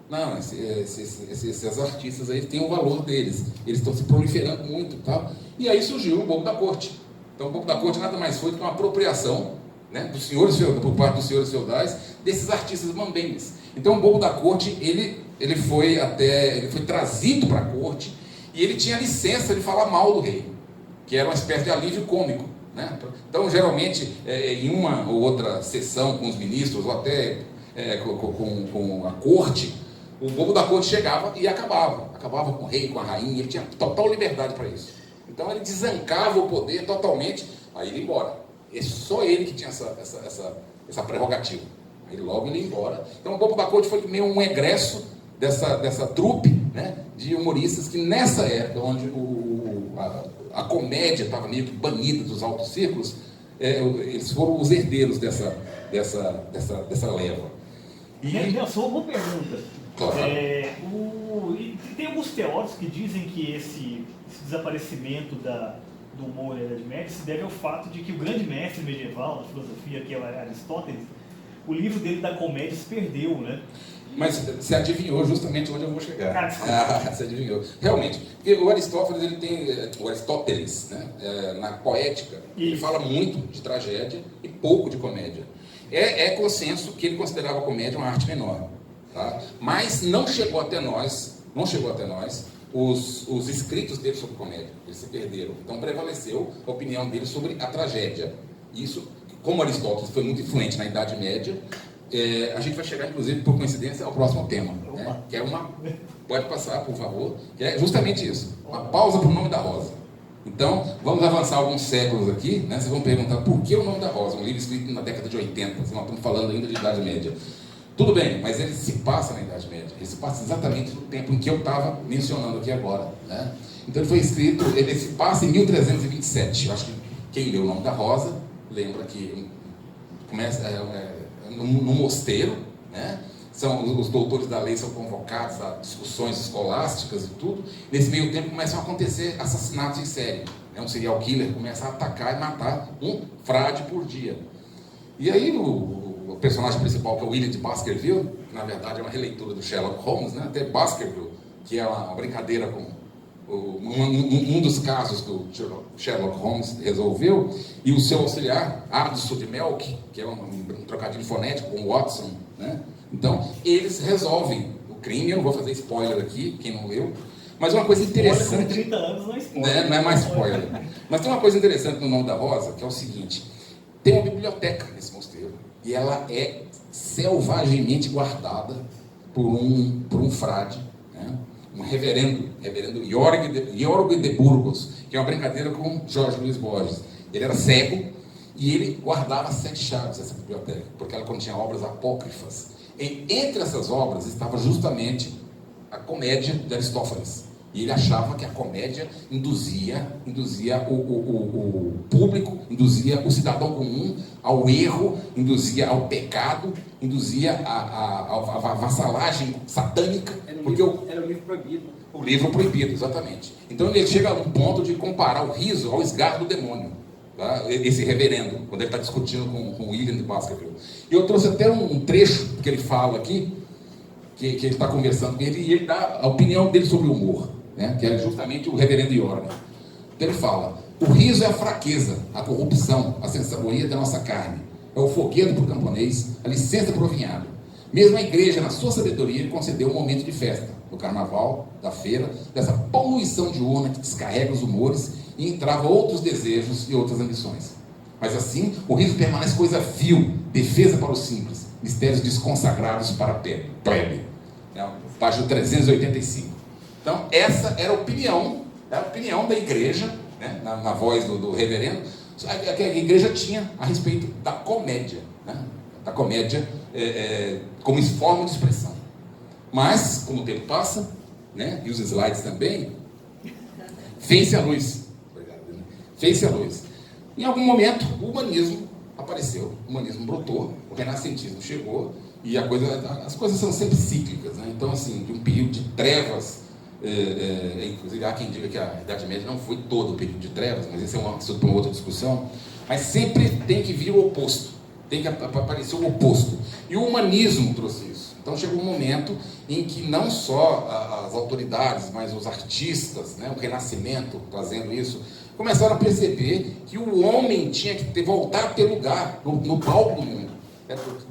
Não, esses artistas aí têm o valor deles. Eles estão se proliferando muito e tal. E aí surgiu o bobo da corte. Então, o bobo da corte nada mais foi do que uma apropriação, né, dos senhores feudais, por parte dos senhores feudais, desses artistas mambembes. Então o bobo da corte, ele foi trazido para a corte, e ele tinha licença de falar mal do rei, que era uma espécie de alívio cômico, né? Então geralmente em uma ou outra sessão com os ministros, ou até com a corte, o bobo da corte chegava e acabava com o rei, com a rainha. Ele tinha total liberdade para isso. Então ele desancava o poder totalmente, aí ele ia embora. Só ele que tinha essa prerrogativa. Aí logo ele ia embora. Então o bobo da corte foi meio um egresso dessa trupe, né, de humoristas que nessa época, onde a comédia estava meio que banida dos altos círculos, eles foram os herdeiros dessa leva. Nelson, uma pergunta. Claro. Tem alguns teóricos que dizem que esse desaparecimento do humor na Idade Média se deve ao fato de que o grande mestre medieval da filosofia, que é Aristóteles, o livro dele da comédia se perdeu, né? Mas você adivinhou justamente onde eu vou chegar. Você adivinhou. Realmente, porque o Aristóteles, né, na poética, ele fala muito de tragédia e pouco de comédia. É consenso que ele considerava a comédia uma arte menor, tá? Mas não chegou até nós os escritos dele sobre comédia. Eles se perderam. Então prevaleceu a opinião dele sobre a tragédia. Isso, como Aristóteles foi muito influente na Idade Média, a gente vai chegar, inclusive, por coincidência, ao próximo tema, né? Que é uma Pode passar, por favor. Que é justamente isso. Uma pausa para o nome da rosa. Então, vamos avançar alguns séculos aqui, né? Vocês vão perguntar por que o nome da rosa? Um livro escrito na década de 80, nós estamos falando ainda de Idade Média. Tudo bem, mas ele se passa na Idade Média. Ele se passa exatamente no tempo em que eu estava mencionando aqui agora, né? Então, ele foi escrito, ele se passa em 1327. Eu acho que quem leu o nome da rosa lembra que começa num mosteiro, né? Os doutores da lei são convocados a discussões escolásticas e tudo. Nesse meio tempo começam a acontecer assassinatos em série, né? Um serial killer começa a atacar e matar um frade por dia. E aí o personagem principal, que é o William de Baskerville, que na verdade é uma releitura do Sherlock Holmes, né? Até Baskerville, que é uma brincadeira com um dos casos que o Sherlock Holmes resolveu, e o seu auxiliar, Ardisson de Melk, que é um trocadilho fonético com Watson, né? Então, eles resolvem o crime. Eu não vou fazer spoiler aqui, quem não leu, mas uma coisa interessante... Com 30 anos não é spoiler. Né? Não é mais spoiler. Mas tem uma coisa interessante no nome da rosa, que é o seguinte: tem uma biblioteca nesse mosteiro, e ela é selvagemente guardada por um frade, né? Um reverendo Jorge de Burgos, que é uma brincadeira com Jorge Luiz Borges. Ele era cego e ele guardava 7 chaves dessa biblioteca, porque ela continha obras apócrifas. E entre essas obras estava justamente a comédia de Aristófanes. E ele achava que a comédia induzia o público, induzia o cidadão comum ao erro, induzia ao pecado, induzia a vassalagem satânica. Era o livro proibido. O livro proibido, exatamente. Então ele chega a um ponto de comparar o riso ao esgarro do demônio. Tá? Esse reverendo, quando ele está discutindo com William de Baskerville. E eu trouxe até um trecho que ele fala aqui, que ele está conversando com ele, e ele dá a opinião dele sobre o humor, né? Que é justamente o reverendo Jorge. Então ele fala: o riso é a fraqueza, a corrupção, a sensabolia da nossa carne. É o fogueiro para o camponês, a licença para o vinhado. Mesmo a igreja, na sua sabedoria, concedeu um momento de festa, do carnaval, da feira, dessa poluição diurna que descarrega os humores e entrava outros desejos e outras ambições. Mas assim, o riso permanece coisa vil, defesa para os simples, mistérios desconsagrados para a plebe. Página 385. Então, essa era a opinião da igreja, né? na voz do reverendo, que a igreja tinha a respeito da comédia, né? Da comédia como forma de expressão. Mas, como o tempo passa, né? E os slides também, fez-se a luz. Fez-se a luz. Em algum momento, o humanismo apareceu, o humanismo brotou, o renascentismo chegou, e as coisas são sempre cíclicas, né? Então, assim, de um período de trevas, inclusive há quem diga que a Idade Média não foi todo o período de trevas, mas esse é um assunto para uma outra discussão, mas sempre tem que vir o oposto, tem que aparecer o oposto, e o humanismo trouxe isso. Então chegou um momento em que não só as autoridades, mas os artistas, né, o Renascimento trazendo isso, começaram a perceber que o homem tinha que voltar a ter lugar no palco do mundo.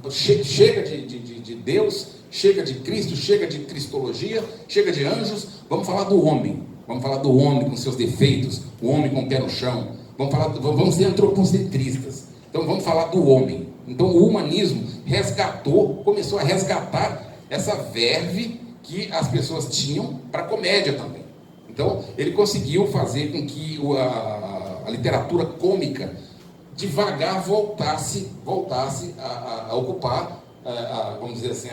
Chega de Deus, chega de Cristo, chega de cristologia, chega de anjos, vamos falar do homem com seus defeitos, o homem com o pé no chão, vamos ser antropocentristas, então vamos falar do homem. Então o humanismo começou a resgatar essa verve que as pessoas tinham para a comédia também. Então ele conseguiu fazer com que a literatura cômica devagar voltasse a ocupar, vamos dizer assim,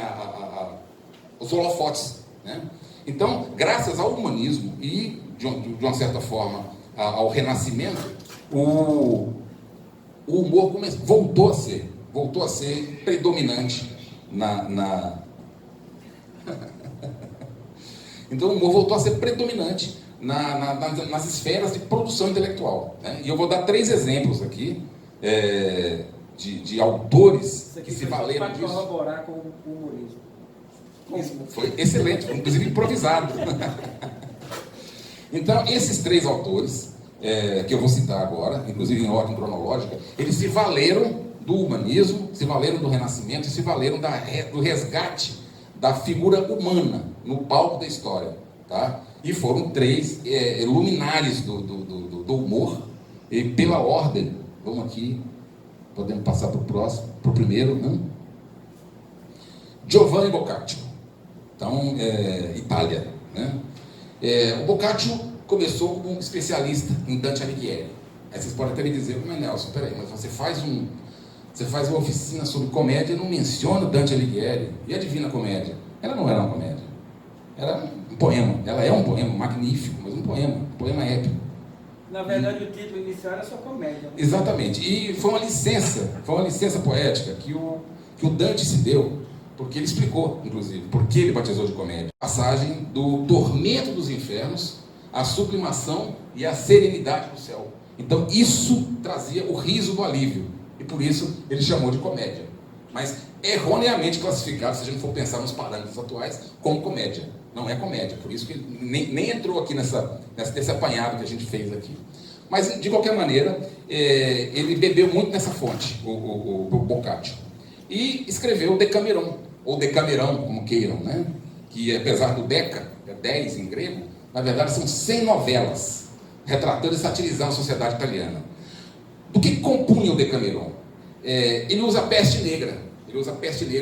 os holofotes, né? Então, graças ao humanismo e, de uma certa forma, ao renascimento, o humor voltou a ser predominante Então, o humor voltou a ser predominante nas esferas de produção intelectual, né? E eu vou dar 3 exemplos aqui de autores que se valeram disso. Para corroborar com o humorismo. Foi excelente, inclusive improvisado. Então, esses 3 autores, que eu vou citar agora, inclusive em ordem cronológica, eles se valeram do humanismo, se valeram do renascimento e se valeram do resgate da figura humana no palco da história, tá? E foram 3 luminares do humor. E pela ordem, vamos aqui, podemos passar para o próximo, para o primeiro, né? Giovanni Boccaccio. Então, Itália, né? O Boccaccio começou como um especialista em Dante Alighieri. Aí vocês podem até me dizer, mas Nelson, peraí, mas você faz uma oficina sobre comédia e não menciona Dante Alighieri e a Divina Comédia. Ela não era uma comédia, era um poema. Ela é um poema magnífico, mas um poema épico. Na verdade, o título inicial era só comédia. Exatamente, e foi uma licença poética que o Dante se deu, porque ele explicou, inclusive, por que ele batizou de comédia. A passagem do tormento dos infernos, a sublimação e a serenidade do céu. Então isso trazia o riso do alívio, e por isso ele chamou de comédia. Mas erroneamente classificado, se a gente for pensar nos parâmetros atuais, como comédia. Não é comédia, por isso que ele nem entrou aqui nesse apanhado que a gente fez aqui. Mas, de qualquer maneira, ele bebeu muito nessa fonte, o Boccaccio. E escreveu o Decameron, ou Decamerão, como queiram, né? Que apesar do deca, 10 em grego, na verdade são 100 novelas, retratando e satirizando a sociedade italiana. Do que compunha o Decameron? Ele usa a peste negra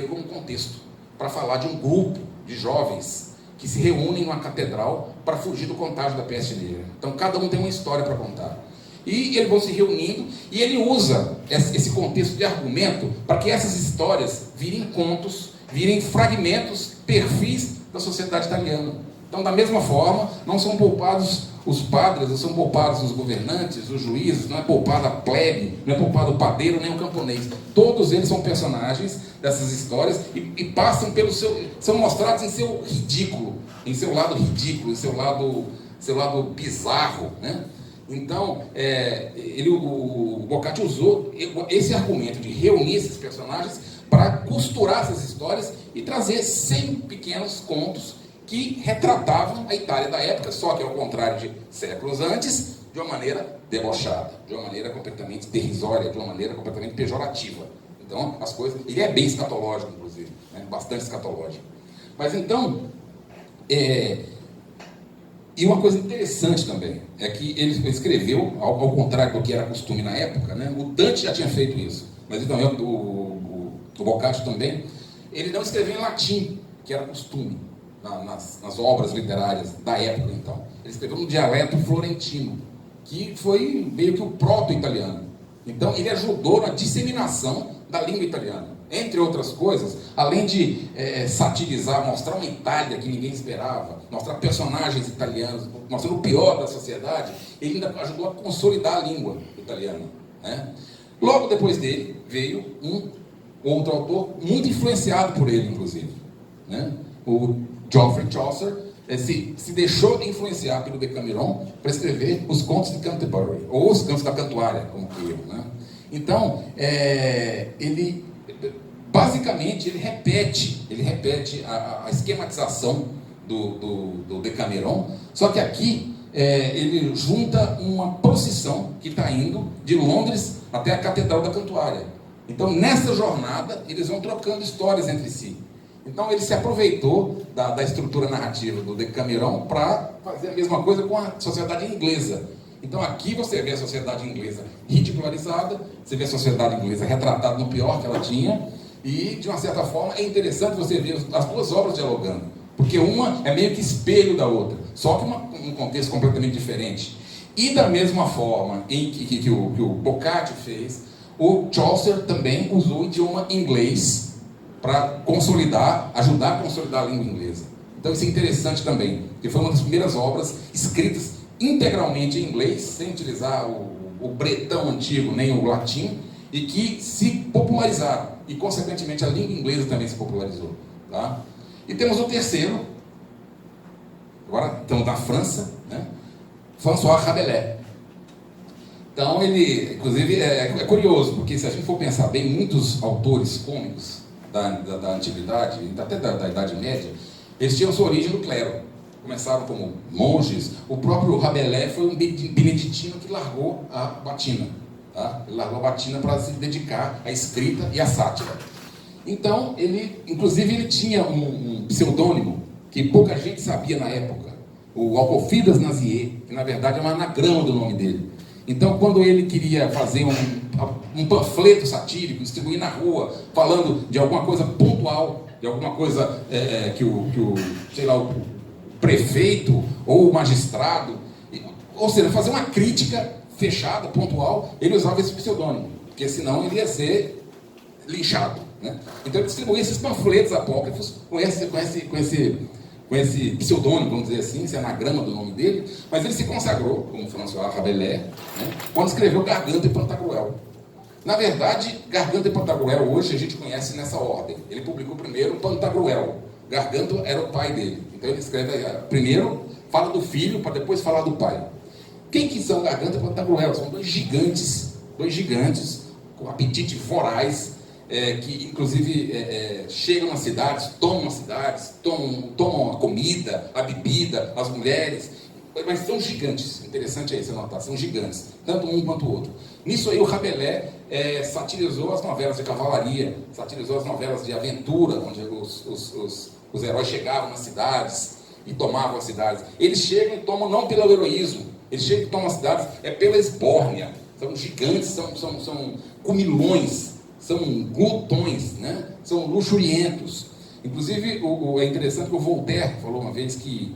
como contexto, para falar de um grupo de jovens que se reúnem numa catedral para fugir do contágio da peste negra. Então cada um tem uma história para contar. E eles vão se reunindo, e ele usa esse contexto de argumento para que essas histórias virem contos, virem fragmentos, perfis da sociedade italiana. Então, da mesma forma, não são poupados os padres, não são poupados os governantes, os juízes, não é poupada a plebe, não é poupado o padeiro, nem o camponês. Todos eles são personagens dessas histórias e passam são mostrados em seu ridículo, em seu lado ridículo, em seu lado bizarro, né? Então, o Boccaccio usou esse argumento de reunir esses personagens para costurar essas histórias e trazer 100 pequenos contos que retratavam a Itália da época, só que ao contrário de séculos antes, de uma maneira debochada, de uma maneira completamente derrisória, de uma maneira completamente pejorativa. Então, as coisas... Ele é bem escatológico, inclusive, né? Bastante escatológico. Mas então... E uma coisa interessante também, é que ele escreveu, ao contrário do que era costume na época, né? O Dante já tinha feito isso, mas então o Boccaccio também, ele não escreveu em latim, que era costume nas obras literárias da época, então. Ele escreveu no dialeto florentino, que foi meio que o proto-italiano. Então, ele ajudou na disseminação da língua italiana. Entre outras coisas, além de satirizar, mostrar uma Itália que ninguém esperava, mostrar personagens italianos, mostrando o pior da sociedade, ele ainda ajudou a consolidar a língua italiana, né? Logo depois dele, veio um outro autor, muito influenciado por ele, inclusive, né? O Geoffrey Chaucer se deixou influenciar pelo Decameron para escrever os contos de Canterbury, ou os cantos da Cantuária, como queiram, né? Então, basicamente, ele repete a esquematização do Decameron, só que aqui ele junta uma procissão que está indo de Londres até a Catedral da Cantuária. Então, nessa jornada, eles vão trocando histórias entre si. Então, ele se aproveitou da estrutura narrativa do Decameron para fazer a mesma coisa com a sociedade inglesa. Então, aqui você vê a sociedade inglesa ridicularizada, você vê a sociedade inglesa retratada no pior que ela tinha, e, de uma certa forma, é interessante você ver as duas obras dialogando, porque uma é meio que espelho da outra, só que um contexto completamente diferente. E da mesma forma que o Boccaccio fez, o Chaucer também usou o idioma inglês para ajudar a consolidar a língua inglesa. Então isso é interessante também, porque foi uma das primeiras obras escritas integralmente em inglês, sem utilizar o bretão antigo, nem o latim, e que se popularizaram, e consequentemente a língua inglesa também se popularizou, tá? E temos o terceiro, agora estamos na França, né? François Rabelais. Então ele, inclusive, é curioso, porque se a gente for pensar bem, muitos autores cômicos da antiguidade, até da Idade Média, eles tinham sua origem no clero. Começaram como monges. O próprio Rabelais foi um beneditino que largou a batina. Tá? Ele largou a batina para se dedicar à escrita e à sátira. Então, ele tinha um pseudônimo que pouca gente sabia na época, o Alcofidas Nazier, que na verdade é um anagrama do nome dele. Então, quando ele queria fazer um panfleto satírico, distribuir na rua, falando de alguma coisa pontual, de alguma coisa que o prefeito ou magistrado, ou seja, fazer uma crítica fechada, pontual, ele usava esse pseudônimo, porque senão ele ia ser linchado, né? Então ele distribuía esses panfletos apócrifos com esse pseudônimo, vamos dizer assim, esse anagrama do nome dele, mas ele se consagrou como François Rabelais, né, quando escreveu Garganta e Pantagruel. Na verdade, Garganta e Pantagruel hoje a gente conhece nessa ordem. Ele publicou primeiro Pantagruel. Garganta era o pai dele. Então ele escreve primeiro, fala do filho, para depois falar do pai. Quem que são Garganta e Pantagruel? São dois gigantes com apetite voraz, que inclusive chegam nas cidades, tomam a comida, a bebida, as mulheres, mas são gigantes. Interessante aí você notar, são gigantes, tanto um quanto o outro. Nisso aí o Rabelais satirizou as novelas de cavalaria, satirizou as novelas de aventura, onde os heróis chegavam nas cidades e tomavam as cidades. Eles chegam e tomam não pelo heroísmo, eles chegam e tomam as cidades pela esbórnia. São gigantes, são comilões, são glutões, né? São luxurientos. Inclusive, é interessante que o Voltaire falou uma vez que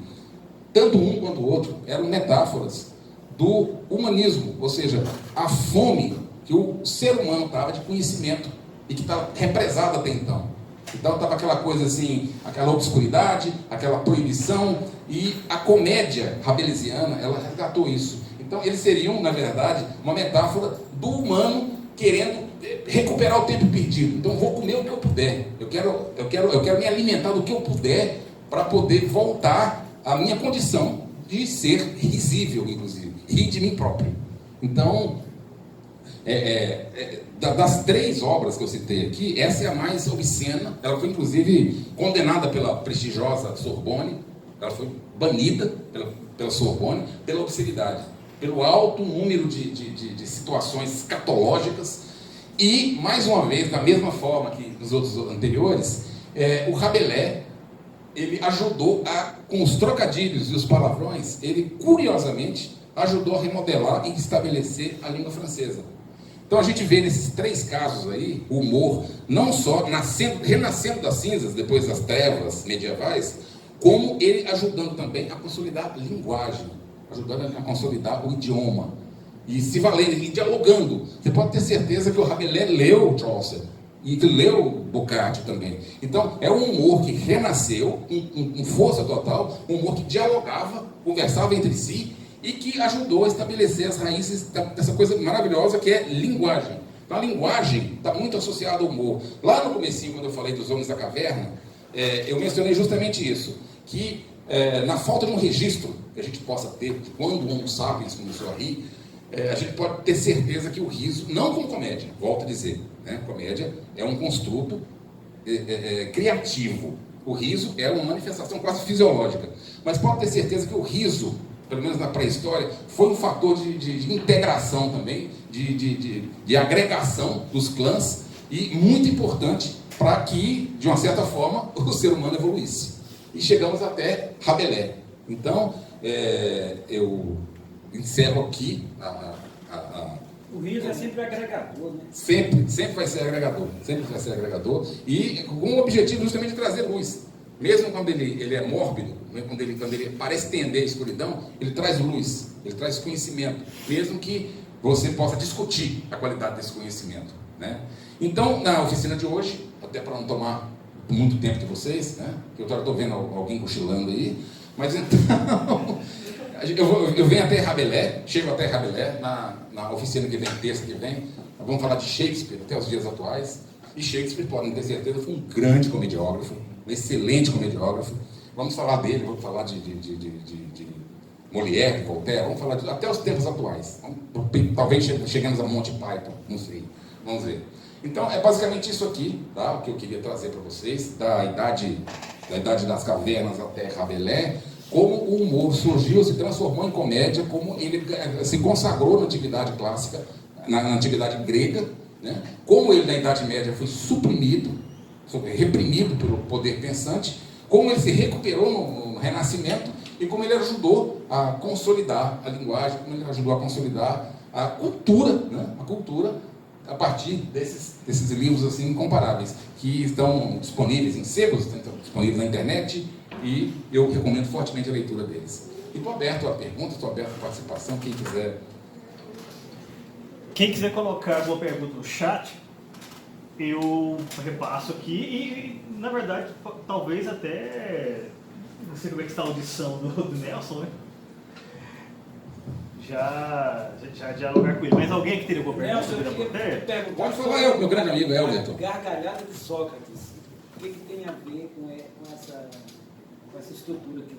tanto um quanto o outro eram metáforas do humanismo, ou seja, a fome que o ser humano estava de conhecimento e que estava represada até então. Então estava aquela coisa assim, aquela obscuridade, aquela proibição, e a comédia rabelesiana, ela resgatou isso. Então eles seriam, na verdade, uma metáfora do humano querendo recuperar o tempo perdido. Então vou comer o que eu puder. Eu quero me alimentar do que eu puder para poder voltar à minha condição de ser risível, inclusive, rir de mim próprio. Então, das três obras que eu citei aqui, essa é a mais obscena. Ela foi inclusive condenada pela prestigiosa Sorbonne. Ela foi banida pela Sorbonne pela obscenidade, pelo alto número de situações escatológicas. E, mais uma vez, da mesma forma que nos outros anteriores, o Rabelais, ele ajudou com os trocadilhos e os palavrões, ele, curiosamente, ajudou a remodelar e estabelecer a língua francesa. Então, a gente vê nesses três casos aí, o humor, não só renascendo das cinzas, depois das trevas medievais, como ele ajudando também a consolidar a linguagem, ajudando a consolidar o idioma, e se valendo, e dialogando. Você pode ter certeza que o Rabelais leu Chaucer, e que leu Boccaccio também. Então, é um humor que renasceu com força total, um humor que dialogava, conversava entre si, e que ajudou a estabelecer as raízes dessa coisa maravilhosa que é linguagem. Então, a linguagem está muito associada ao humor. Lá no comecinho, quando eu falei dos Homens da Caverna, eu mencionei justamente isso, que na falta de um registro que a gente possa ter de quando o Homo sapiens começou a rir, a gente pode ter certeza que o riso, não como comédia, volto a dizer, né? Comédia é um construto criativo. O riso é uma manifestação quase fisiológica. Mas pode ter certeza que o riso, pelo menos na pré-história, foi um fator de integração também, de agregação dos clãs, e muito importante para que, de uma certa forma, o ser humano evoluísse. E chegamos até Rabelais. Então, eu encerro aqui O riso é sempre agregador, né? Sempre vai ser agregador. Sempre vai ser agregador. E com o objetivo justamente de trazer luz. Mesmo quando ele é mórbido, né, quando ele parece tender a escuridão, ele traz luz, ele traz conhecimento. Mesmo que você possa discutir a qualidade desse conhecimento, né? Então, na oficina de hoje, até para não tomar muito tempo de vocês, né? Que eu estou vendo alguém cochilando aí, mas então... Eu venho até Rabelais, chego até Rabelais, na oficina que vem, terça que vem, vamos falar de Shakespeare até os dias atuais, e Shakespeare, podem ter certeza, foi um grande comediógrafo, um excelente comediógrafo. Vamos falar dele, vamos falar de Molière, de Voltaire, vamos falar até os tempos atuais. Talvez cheguemos a Monty Python, não sei, vamos ver. Então, é basicamente isso aqui, tá? O que eu queria trazer para vocês, da idade das cavernas até Rabelais, como o humor surgiu, se transformou em comédia, como ele se consagrou na antiguidade clássica, na antiguidade grega, né? Como ele na Idade Média foi suprimido, reprimido pelo poder pensante, como ele se recuperou no Renascimento e como ele ajudou a consolidar a linguagem, como ele ajudou a consolidar a cultura, né? A cultura a partir desses livros assim incomparáveis, que estão disponíveis em sebos, estão disponíveis na internet, E eu recomendo fortemente a leitura deles. E estou aberto a perguntas, estou aberto a participação, quem quiser. Quem quiser colocar alguma pergunta no chat, eu repasso aqui e, na verdade, talvez até, não sei como é que está a audição do Nelson, né? Já dialogar com ele. Mas alguém que teria alguma pergunta sobre a matéria? Pode falar eu, meu grande amigo Elberton. Gargalhada de Sócrates. O que tem a ver com essa estrutura aqui?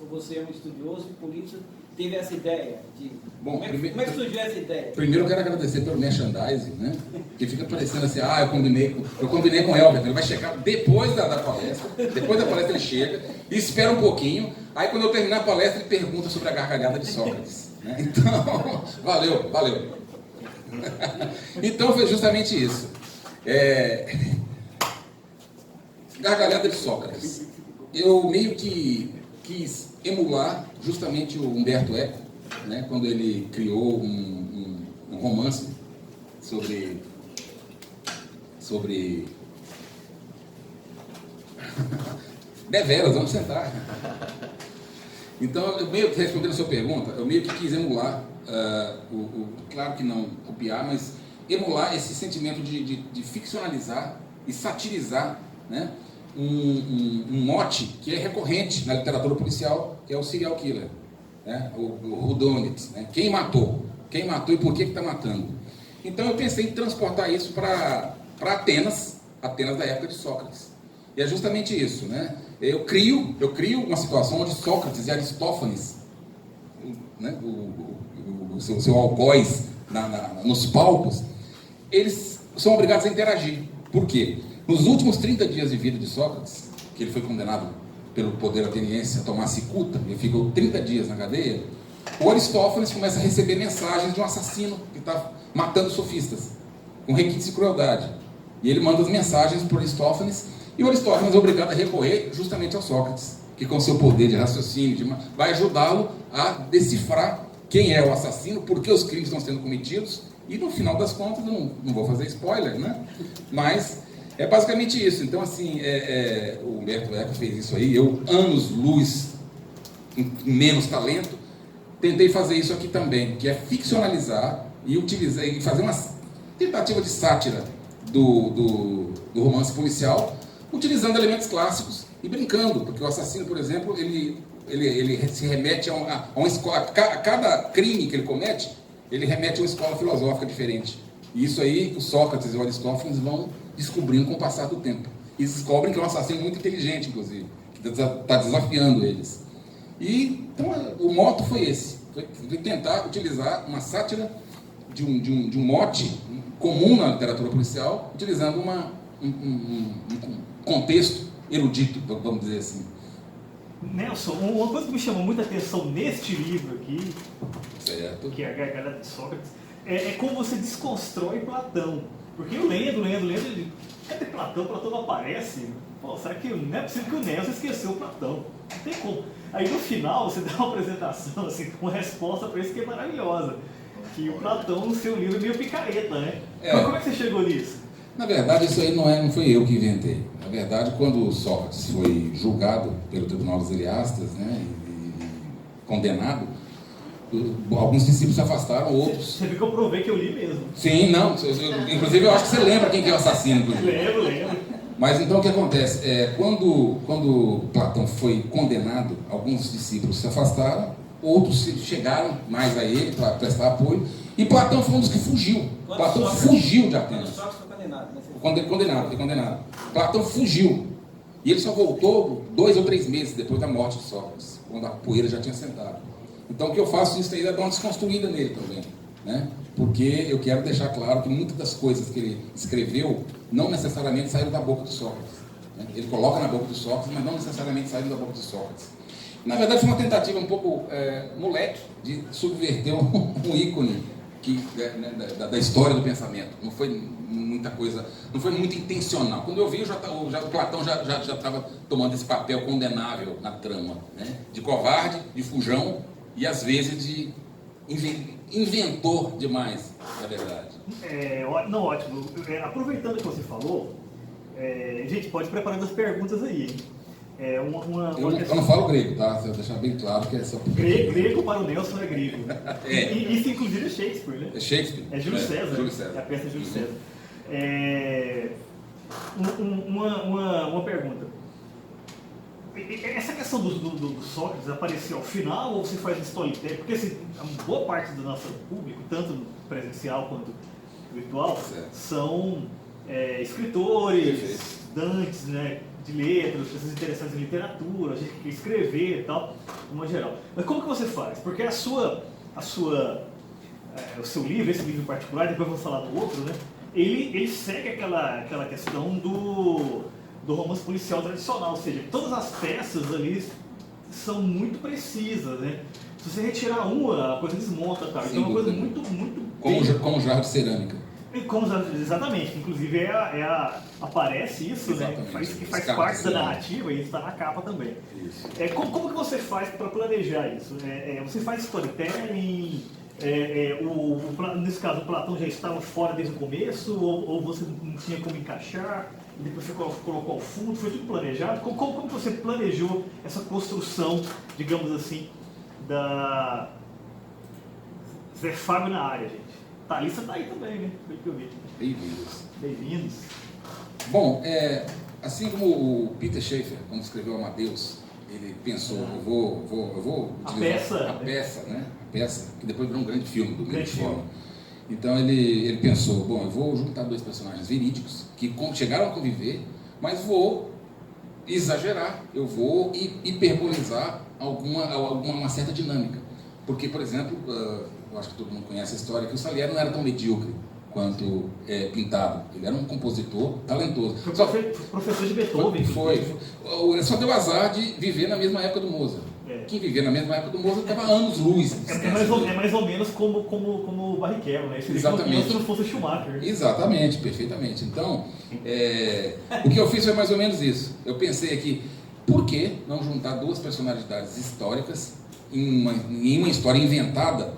Você é um estudioso e por isso teve essa ideia de... Bom, como é que surgiu essa ideia? Primeiro eu quero agradecer pelo merchandising, né? Que fica parecendo assim, eu combinei com o Elberton, ele vai chegar depois da palestra, depois da palestra ele chega, e espera um pouquinho, aí quando eu terminar a palestra ele pergunta sobre a gargalhada de Sócrates. Né? Então, valeu. Então foi justamente isso. Gargalhada de Sócrates. Eu meio que quis emular justamente o Humberto Eco, né, quando ele criou um romance sobre deveras, vamos sentar. Então, eu meio que respondendo a sua pergunta, eu meio que quis emular, claro que não copiar, mas emular esse sentimento de ficcionalizar e satirizar, né, um mote que é recorrente na literatura policial, que é o serial killer, né, o whodunit, né, quem matou e por que está matando. Então eu pensei em transportar isso para Atenas da época de Sócrates. E é justamente isso, né? Eu crio uma situação onde Sócrates e Aristófanes, né, o seu algoz nos palcos, eles são obrigados a interagir. Por quê? Nos últimos 30 dias de vida de Sócrates, que ele foi condenado pelo poder ateniense a tomar cicuta, ele ficou 30 dias na cadeia, o Aristófanes começa a receber mensagens de um assassino que está matando sofistas, com requintes de crueldade. E ele manda as mensagens para o Aristófanes, e o Aristófanes é obrigado a recorrer justamente ao Sócrates, que com seu poder de raciocínio vai ajudá-lo a decifrar quem é o assassino, por que os crimes estão sendo cometidos, e no final das contas, não vou fazer spoiler, né? Mas é basicamente isso. Então, assim, o Humberto Eco fez isso aí, eu, anos-luz, com menos talento, tentei fazer isso aqui também, que é ficcionalizar e utilizar, e fazer uma tentativa de sátira do romance policial, utilizando elementos clássicos e brincando, porque o assassino, por exemplo, ele se remete a uma escola, a cada crime que ele comete, ele remete a uma escola filosófica diferente. E isso aí, o Sócrates e o Aristófanes vão descobrindo com o passar do tempo. E descobrem que é um assassino muito inteligente, inclusive, que está desafiando eles. E então o moto foi esse, foi tentar utilizar uma sátira de um mote comum na literatura policial, utilizando um contexto erudito, vamos dizer assim. Nelson, uma coisa que me chamou muita atenção neste livro aqui, Certo. que é a Gargalhada de Sócrates, é como você desconstrói Platão. Porque eu lendo, cadê Platão? Platão não aparece. Pô, será que não é possível que o Nelson esqueceu o Platão? Não tem como. Aí no final você dá uma apresentação, assim, com uma resposta para isso que é maravilhosa. Que o Platão no seu livro é meio picareta, né? Mas como é que você chegou nisso? Na verdade, isso aí não foi eu que inventei. Na verdade, quando Sócrates foi julgado pelo Tribunal dos Heliastas, né, e condenado, alguns discípulos se afastaram, outros... Você viu que eu provei que eu li mesmo. Sim, não. Inclusive, eu acho que você lembra quem que é o assassino. Lembro. Mas então o que acontece? Quando Platão foi condenado, alguns discípulos se afastaram, outros chegaram mais a ele para prestar apoio, e Platão foi um dos que fugiu. Platão fugiu de Atenas. Sócrates foi condenado, né? Foi condenado. Platão fugiu. E ele só voltou 2 ou 3 meses depois da morte de Sócrates, quando a poeira já tinha sentado. Então o que eu faço nisso aí é dar uma desconstruída nele também, né? Porque eu quero deixar claro que muitas das coisas que ele escreveu não necessariamente saíram da boca de Sócrates, né? Ele coloca na boca de Sócrates, mas não necessariamente saíram da boca de Sócrates. Na verdade foi uma tentativa um pouco moleque de subverter um ícone da história do pensamento. Não foi muita coisa, não foi muito intencional. Quando eu vi, o Platão já estava tomando esse papel condenável na trama, né? De covarde, de fujão e às vezes de inventor demais, na verdade. Não, ótimo. Aproveitando que você falou, gente, pode ir preparando as perguntas aí. Eu não falo grego, tá? Vou deixar bem claro que é só... Grego para o Nelson é grego. E isso, inclusive, é Shakespeare, né? É Shakespeare? É Júlio César. Júlio César. É a peça de Júlio César. Uma pergunta. Essa questão do Sócrates apareceu ao final ou você faz um storytelling? Porque assim, a boa parte do nosso público, tanto presencial quanto virtual, são escritores, estudantes, né, de letras, pessoas interessadas em literatura, a gente que quer escrever e tal, de modo geral. Mas como que você faz? Porque o seu livro, esse livro em particular, depois vamos falar do outro, né? Ele segue aquela questão do romance policial tradicional, ou seja, todas as peças ali são muito precisas, né? Se você retirar uma, a coisa desmonta, tá? Então é uma coisa muito como um jarro de cerâmica. Exatamente, inclusive aparece isso, né? Que faz parte da narrativa e isso está na capa também. Isso. Como que você faz para planejar isso? Você faz storytelling? Nesse caso, o Platão já estava fora desde o começo? Ou você não tinha como encaixar? E depois você colocou ao fundo? Foi tudo planejado? Como você planejou essa construção, digamos assim, da Zé Fábio na área, gente? Thalissa está aí também, né? Pelo que eu vi. Bem-vindos. Bem-vindos. Bom, assim como o Peter Schaeffer, quando escreveu Amadeus, ele pensou, eu vou utilizar a peça, né? A peça, que depois virou um grande filme do grande filme. Então ele pensou, bom, eu vou juntar dois personagens verídicos que chegaram a conviver, mas vou exagerar, eu vou hiperbolizar uma certa dinâmica. Porque, por exemplo, eu acho que todo mundo conhece a história, que o Salieri não era tão medíocre quanto pintado. Ele era um compositor talentoso. Professor de Beethoven. Ele só deu azar de viver na mesma época do Mozart. Quem vivia na mesma época do Mozart estava anos-luz. É mais ou menos como o Barrichello, né? Exatamente. Se não fosse o Schumacher. Exatamente, perfeitamente. Então, o que eu fiz foi mais ou menos isso. Eu pensei aqui, por que não juntar duas personalidades históricas em uma história inventada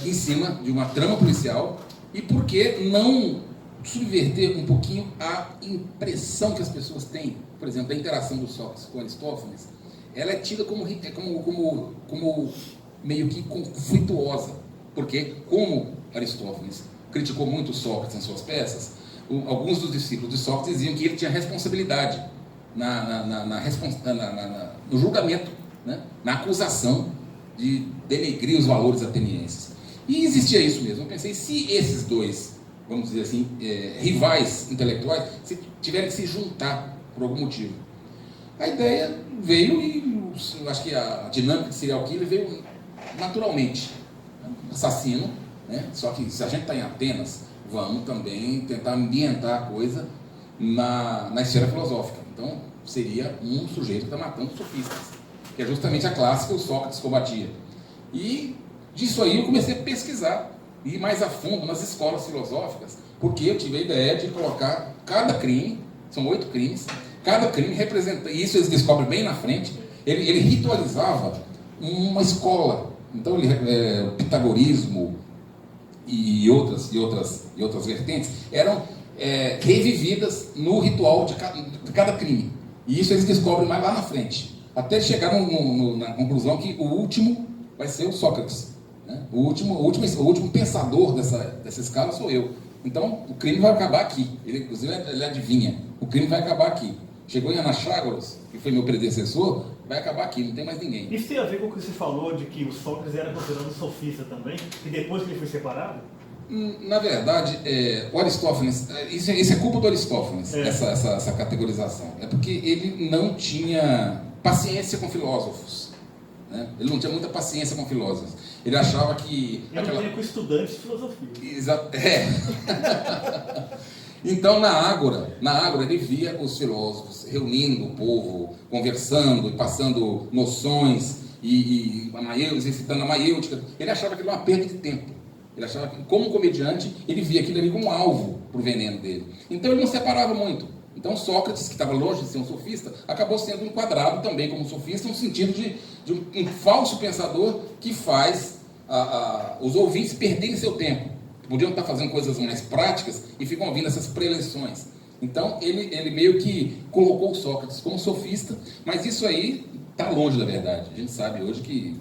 em cima de uma trama policial, e por que não subverter um pouquinho a impressão que as pessoas têm, por exemplo, da interação do Sócrates com Aristófanes. Ela é tida como meio que conflituosa, porque como Aristófanes criticou muito Sócrates em suas peças, alguns dos discípulos de Sócrates diziam que ele tinha responsabilidade no julgamento, né? Na acusação de denegrir os valores atenienses. E existia isso mesmo. Eu pensei, se esses dois, vamos dizer assim, rivais intelectuais, se tiverem que se juntar por algum motivo. A ideia veio e eu acho que a dinâmica de serial killer veio naturalmente. Assassino, né? Só que se a gente está em Atenas, vamos também tentar ambientar a coisa na esfera filosófica. Então, seria um sujeito que está matando sofistas, que é justamente a classe que o Sócrates combatia. E disso aí eu comecei a pesquisar, ir mais a fundo nas escolas filosóficas, porque eu tive a ideia de colocar cada crime, são 8 crimes, cada crime representa, e isso eles descobrem bem na frente, ele ritualizava uma escola. Então, o pitagorismo e outras vertentes eram revividas no ritual de cada crime. E isso eles descobrem mais lá na frente, até chegar na conclusão que o último vai ser o Sócrates, né? O último pensador dessa escala sou eu. Então, o crime vai acabar aqui. Inclusive, ele adivinha. O crime vai acabar aqui. Chegou em Anaxágoras, que foi meu predecessor, vai acabar aqui, não tem mais ninguém. Isso tem a ver com o que você falou de que o Sócrates era considerado sofista também, e depois que ele foi separado? Na verdade, o Aristófanes, isso é culpa do Aristófanes, essa categorização. É porque ele não tinha paciência com filósofos. Né? Ele não tinha muita paciência com filósofos. Ele achava que... Ele não tinha com estudantes de filosofia. Exato. Então, na Ágora ele via os filósofos reunindo o povo, conversando e passando noções, e citando a maiêutica. Ele achava que era uma perda de tempo. Ele achava que, como comediante, ele via aquilo ali como alvo para o veneno dele. Então, ele não separava muito. Então, Sócrates, que estava longe de ser um sofista, acabou sendo enquadrado também como sofista, no sentido de um falso pensador que faz os ouvintes perderem seu tempo. Podiam estar fazendo coisas mais práticas e ficam ouvindo essas preleções. Então, ele meio que colocou o Sócrates como sofista, mas isso aí está longe da verdade. A gente sabe hoje que,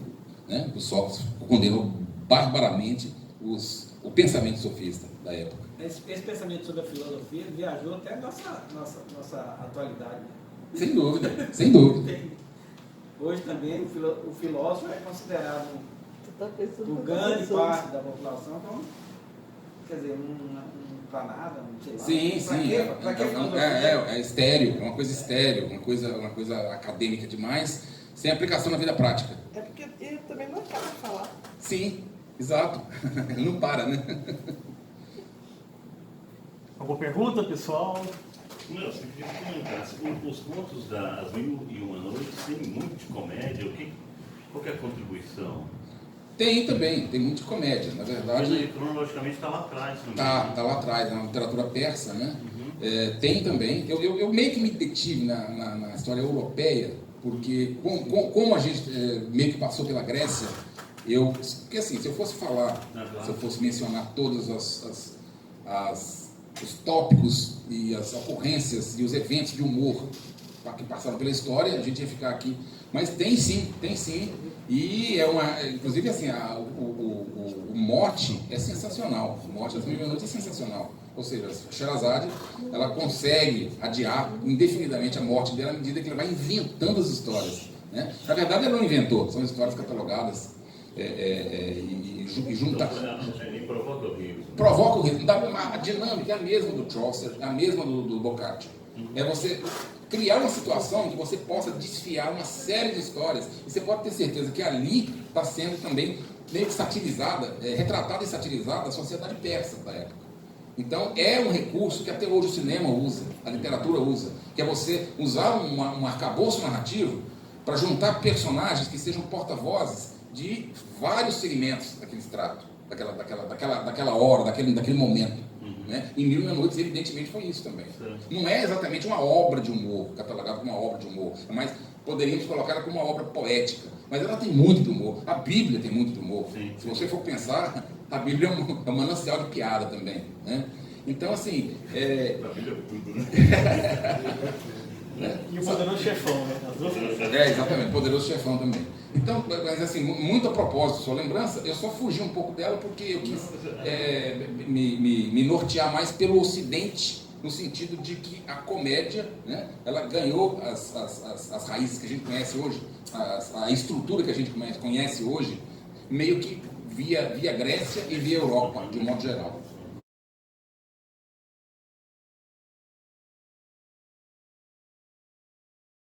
né, o Sócrates condenou barbaramente o pensamento sofista da época. Esse pensamento sobre a filosofia viajou até a nossa atualidade. Sem dúvida, sem dúvida. Hoje também o filósofo é considerado por grande parte da população como, quer dizer, um para nada, não sei lá. Sim. Pra que É estéril, é uma coisa estéril, uma coisa acadêmica demais, sem aplicação na vida prática. É porque ele também não para de falar. Sim, exato. Ele não para, né? Alguma pergunta, pessoal? Não, eu queria que comentasse. Os contos das Mil e Uma Noites tem muito de comédia. Qual que é a contribuição? Tem também, tem muito de comédia. Na verdade, Mas cronologicamente está lá atrás também. tá lá atrás, na literatura persa, né? Tem também. Eu meio que me detive na história europeia, porque como a gente meio que passou pela Grécia, porque assim, se eu fosse falar, se eu fosse mencionar todos os tópicos e as ocorrências e os eventos de humor que passaram pela história, a gente ia ficar aqui. Mas tem sim. E inclusive assim, o mote é sensacional. O mote das Mil e Uma Noites é sensacional. Ou seja, a Sherazade, ela consegue adiar indefinidamente a morte dela à medida que ela vai inventando as histórias, né? Na verdade, ela não inventou, são histórias catalogadas e junta. Nem provoca o riso. Provoca o riso. A dinâmica é a mesma do Chaucer, é a mesma do Boccaccio. É você criar uma situação que você possa desfiar uma série de histórias. E você pode ter certeza que ali está sendo também meio que satirizada, retratada e satirizada a sociedade persa da época. Então é um recurso que até hoje o cinema usa, a literatura usa, que é você usar um arcabouço narrativo para juntar personagens que sejam porta-vozes de vários segmentos daquele extrato, daquela hora, daquele momento. Né? Em Mil e Uma Noites, evidentemente, foi isso também. Não é exatamente uma obra de humor, catalogada como uma obra de humor, mas poderíamos colocá-la como uma obra poética. Mas ela tem muito de humor. A Bíblia tem muito de humor. Sim. Se você for pensar, a Bíblia é um manancial de piada também. Né? Então, assim... A Bíblia é tudo, né? E o Poderoso Chefão, né? As duas coisas. Exatamente, Poderoso Chefão também. Então, mas assim, muito a propósito, sua lembrança, eu só fugi um pouco dela porque eu quis me nortear mais pelo Ocidente, no sentido de que a comédia, né, ela ganhou as raízes que a gente conhece hoje, a estrutura que a gente conhece hoje, meio que via Grécia e via Europa, de um modo geral.